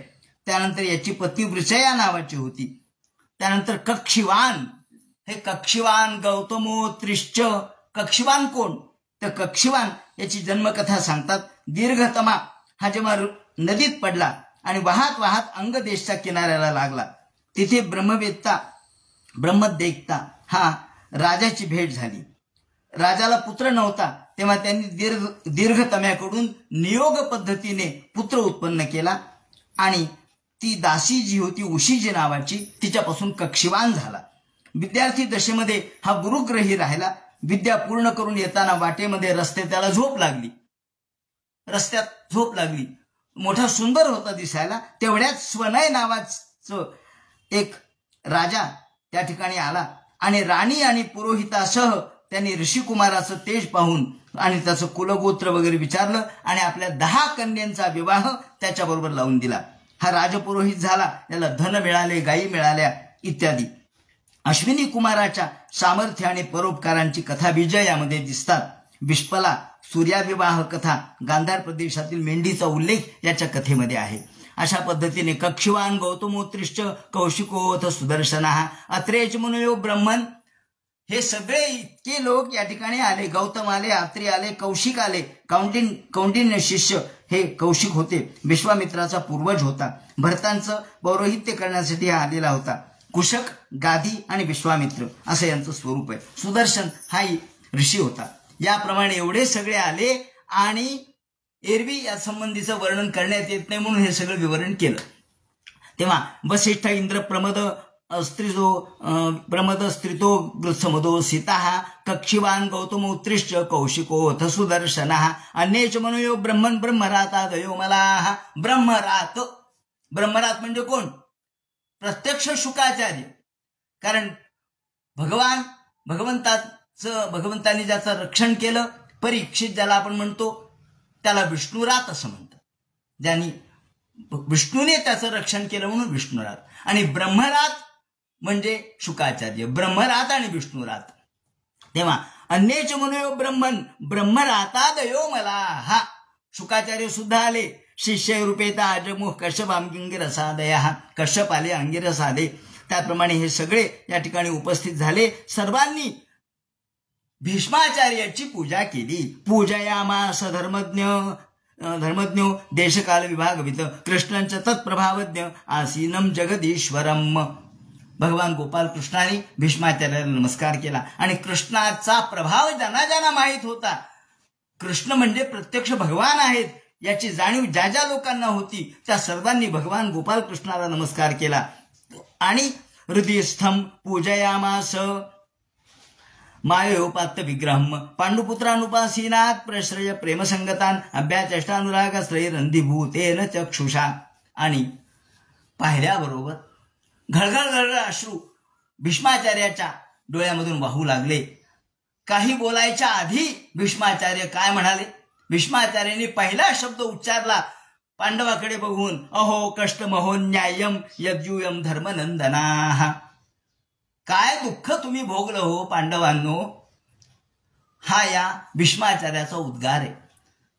Speaker 1: त्यानंतर याची पत्नी वृचया नावाची होती. त्यानंतर कक्षिवान, हे कक्षिवान गौतमोत्रिश्च. कक्षिवान कोण? तर कक्षिवान याची जन्मकथा सांगतात. दीर्घतमा हा जेव्हा नदीत पडला आणि वाहत वाहत अंगदेशच्या किनाऱ्याला लागला, तिथे ब्रह्मदेखता हा राजाची भेट झाली. राजाला पुत्र नव्हता तेव्हा त्यांनी दीर्घतम्याकडून नियोग पद्धतीने पुत्र उत्पन्न केला आणि ती दासी जी होती उशिजी नावाची, तिच्यापासून कक्षिवान झाला. विद्यार्थी दशेमध्ये हा गुरुग्रही राहिला. विद्या पूर्ण करून येताना वाटेमध्ये त्याला झोप लागली. मोठा सुंदर होता दिसायला. तेवढ्यात स्वनय नावाचं एक राजा त्या ठिकाणी आला आणि राणी आणि पुरोहितासह त्यांनी ऋषिकुमाराचं तेज पाहून आणि त्याचं कुलगोत्र वगैरे विचारलं आणि आपल्या 10 कन्यांचा विवाह त्याच्याबरोबर लावून दिला. हा राजपुरोहित झाला. त्याला धन मिळाले, गायी मिळाल्या इत्यादी. अश्विनी कुमाराच्या सामर्थ्य आणि परोपकारांची कथा विजय यामध्ये दिसतात. विष्पला सूर्याविवाह कथा, गांधार प्रदेशातील मेंढीचा उल्लेख याच्या कथेमध्ये आहे. अशा पद्धतीने कक्षिवान गौतमोत्रिश्च कौशिकोऽथ सुदर्शनः अत्रेच मुनयो ब्रह्मन, हे सगळे इतके लोक या ठिकाणी आले. गौतम आले, अत्रि आले, कौशिक आले. कौंडिन्य शिष्य हे कौशिक होते, विश्वामित्राचा पूर्वज होता. भरतांचं पौरोहित्य करण्यासाठी हा आलेला होता. कुशक, गाधी आणि विश्वामित्र असं यांचं स्वरूप आहे. सुदर्शन हाही ऋषी होता. याप्रमाणे एवढे सगळे आले आणि एरवी या संबंधीचं वर्णन करण्यात येत नाही म्हणून हे सगळं विवरण केलं. तेव्हा वसिष्ठ इंद्र प्रमद स्त्रितो गृत्समदो सीता कक्षिवान गौतमोत्रिश्च कौशिकोऽथ सुदर्शनः अन्येच मनुयो ब्रह्मन ब्रह्मरातादयो मलाः. ब्रह्मरात म्हणजे कोण? प्रत्यक्ष शुकाचार्य. कारण भगवंतांनी ज्याचं रक्षण केलं, परीक्षित ज्याला आपण म्हणतो, त्याला विष्णुरात असं म्हणतात. ज्यांनी विष्णूने त्याचं रक्षण केलं म्हणून विष्णुरात. आणि ब्रह्मरात म्हणजे शुकाचार्य. ब्रह्मरात आणि विष्णुरात. तेव्हा अन्येच मनुयो ब्रह्मन ब्रह्मरातादयो मलाः. शुकाचार्य सुद्धा आले. शिष्य रूपेता अजमुख कश्यप अंगिरसादया. कश्यप आले, अंगिरस आले. त्याप्रमाणे हे सगळे या ठिकाणी उपस्थित झाले. सर्वांनी भीष्माचार्याची पूजा केली. पूजयामास धर्मज्ञो देशकाल विभागवित कृष्णांच्या तत्प्रभावज्ञ आसीनम जगदीश्वरम. भगवान गोपाल कृष्णाने भीष्माचार्याला नमस्कार केला आणि कृष्णाचा प्रभाव ज्यांना माहीत होता, कृष्ण म्हणजे प्रत्यक्ष भगवान आहेत याची जाणीव ज्या ज्या लोकांना होती त्या सर्वांनी भगवान गोपाल कृष्णाला नमस्कार केला. आणि हृदयस्थम पूजयामास मायोपात्य विग्रहम पांडुपुत्रानुपासीनात प्रश्रय प्रेमसंगतान अभ्याचष्टानुरागश्रयरंधिभूतेन चक्षुषा. आणि पाहिल्याबरोबर घळघळ अश्रू भीष्माचार्याच्या डोळ्यामधून वाहू लागले. काही बोलायच्या आधी भीष्माचार्य काय म्हणाले? भीष्माचार्यांनी पहिला शब्द उच्चारला पांडवाकडे बघून, अहो कष्ट महोन्यायम यज्जुयम धर्मनंदना. काय दुःख तुम्ही भोगलं हो पांडवांनो, हा या भीष्माचार्याचा उद्गार आहे.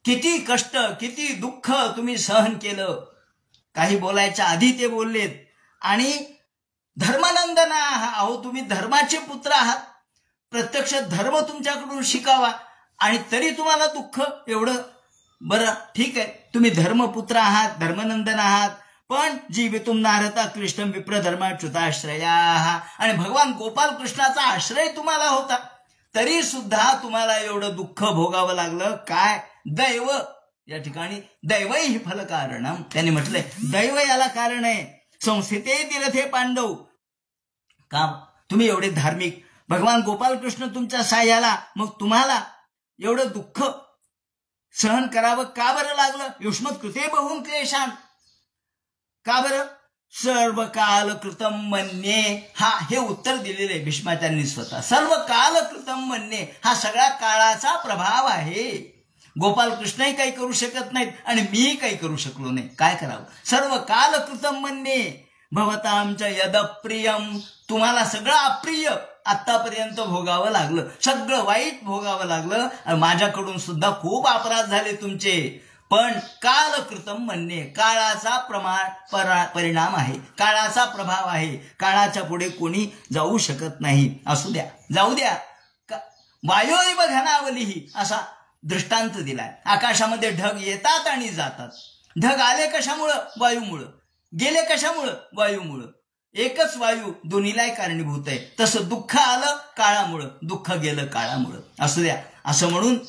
Speaker 1: किती कष्ट किती दुःख तुम्ही सहन केलं. काही बोलायच्या आधी ते बोललेत. आणि धर्मनंदना, अहो तुम्ही धर्माचे पुत्र आहात, प्रत्यक्ष धर्म तुमच्याकडून शिकावा आणि तरी तुम्हाला दुःख एवढं. बरं ठीक आहे, तुम्ही धर्मपुत्र आहात, धर्मनंदन आहात, पण जीवितुम नारता क्लिष्टम विप्रधर्माच्युताश्रया, आणि भगवान गोपाल कृष्णाचा आश्रय तुम्हाला होता, तरी सुद्धा तुम्हाला एवढं दुःख भोगावं लागलं. काय दैव, या ठिकाणी दैवही ही फल कारणम त्यांनी म्हटलंय. दैव याला कारण आहे. संस्थिते तीर्थे पांडव, का तुम्ही एवढे धार्मिक, भगवान गोपालकृष्ण तुमच्या साह्याला, मग तुम्हाला एवढं दुःख सहन करावं का बरं लागलं. युष्मत कृते बहुन क्लेशान, का बरं. सर्व काल कृतम मन्ये, हा हे उत्तर दिलेले भीष्माचार्यांनी स्वतः. सर्व काल कृतम मन्ये, हा सगळा काळाचा प्रभाव आहे. गोपालकृष्णही काही करू शकत नाहीत आणि मीही काही करू शकलो नाही. काय करावं. सर्व काल कृतम मन्ये भवतांच्या यदप्रियम, तुम्हाला सगळं अप्रिय आतापर्यंत भोगावं लागलं, सगळं वाईट भोगावं लागलं, आणि माझ्याकडून सुद्धा खूप अपराध झाले तुमचे. पण कालकृतम म्हणणे, काळाचा परिणाम आहे, काळाचा प्रभाव आहे. काळाच्या पुढे कोणी जाऊ शकत नाही. असू द्या, जाऊ द्या. वायोैव घनावलीही असा दृष्टांत दिलाय. आकाशामध्ये ढग येतात आणि जातात. ढग आले कशामुळं, वायूमुळं. गेले कशामुळं, वायूमुळं. एकच वायू दोन्हीलाही कारणीभूत आहे. तसं दुःख आलं काळामुळं, दुःख गेलं काळामुळं. असू द्या. असं म्हणून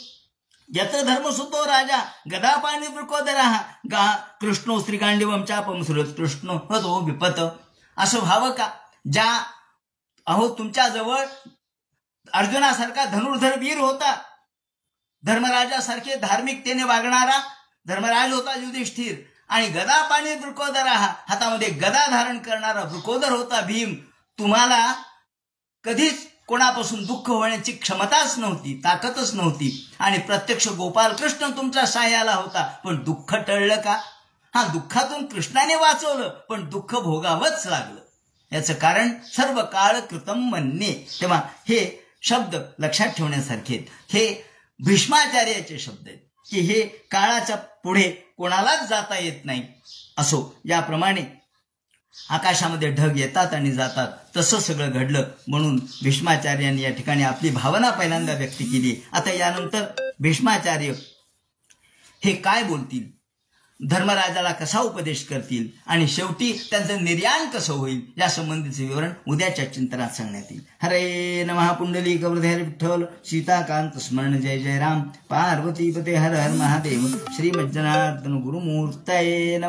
Speaker 1: यत्र धर्मसुतो राजा गदापाणी वृकोदरा गा कृष्णो श्रीगांडिवम चापम सुरत कृष्ण तो विपत. असं व्हावं का. ज्या अहो तुमच्याजवळ अर्जुनासारखा धनुर्धर वीर होता, धर्मराजासारखे धार्मिकतेने वागणारा धर्मराज होता युधिष्ठिर, आणि गदापाणी वृकोदरा, हातामध्ये गदा धारण करणारा वृकोदर होता भीम. तुम्हाला कधीच कोणापासून दुःख होण्याची क्षमताच नव्हती, ताकदच नव्हती, आणि प्रत्यक्ष गोपाल कृष्ण तुमच्या साह्याला होता. पण दुःख टळलं का. हा, दुःखातून कृष्णाने वाचवलं, पण दुःख भोगावंच लागलं. याचं कारण सर्व काळ कृतम म्हणणे. तेव्हा हे शब्द लक्षात ठेवण्यासारखे आहेत. हे भीष्माचार्याचे शब्द आहेत की हे काळाच्या पुढे कोणालाच जाता येत नाही. असो, याप्रमाणे आकाशामध्ये ढग येतात आणि जातात, तसं सगळं घडलं. म्हणून भीष्माचार्यांनी या ठिकाणी आपली भावना पहिल्यांदा व्यक्त केली. आता यानंतर भीष्माचार्य हे काय बोलतील, धर्मराजाला कसा उपदेश करतील, आणि शेवटी त्यांचं निर्याण कसं होईल, या संबंधीचे विवरण उद्याच्या चिंतनात सांगण्यात येईल. हरे नमः. पुंडलिक वरदे हरे विठ्ठल. सीताकांत स्मरण. जय जय राम. पार्वतीपते हर हर महादेव. श्रीमज्जनार्दन गुरुमूर्तये नमः.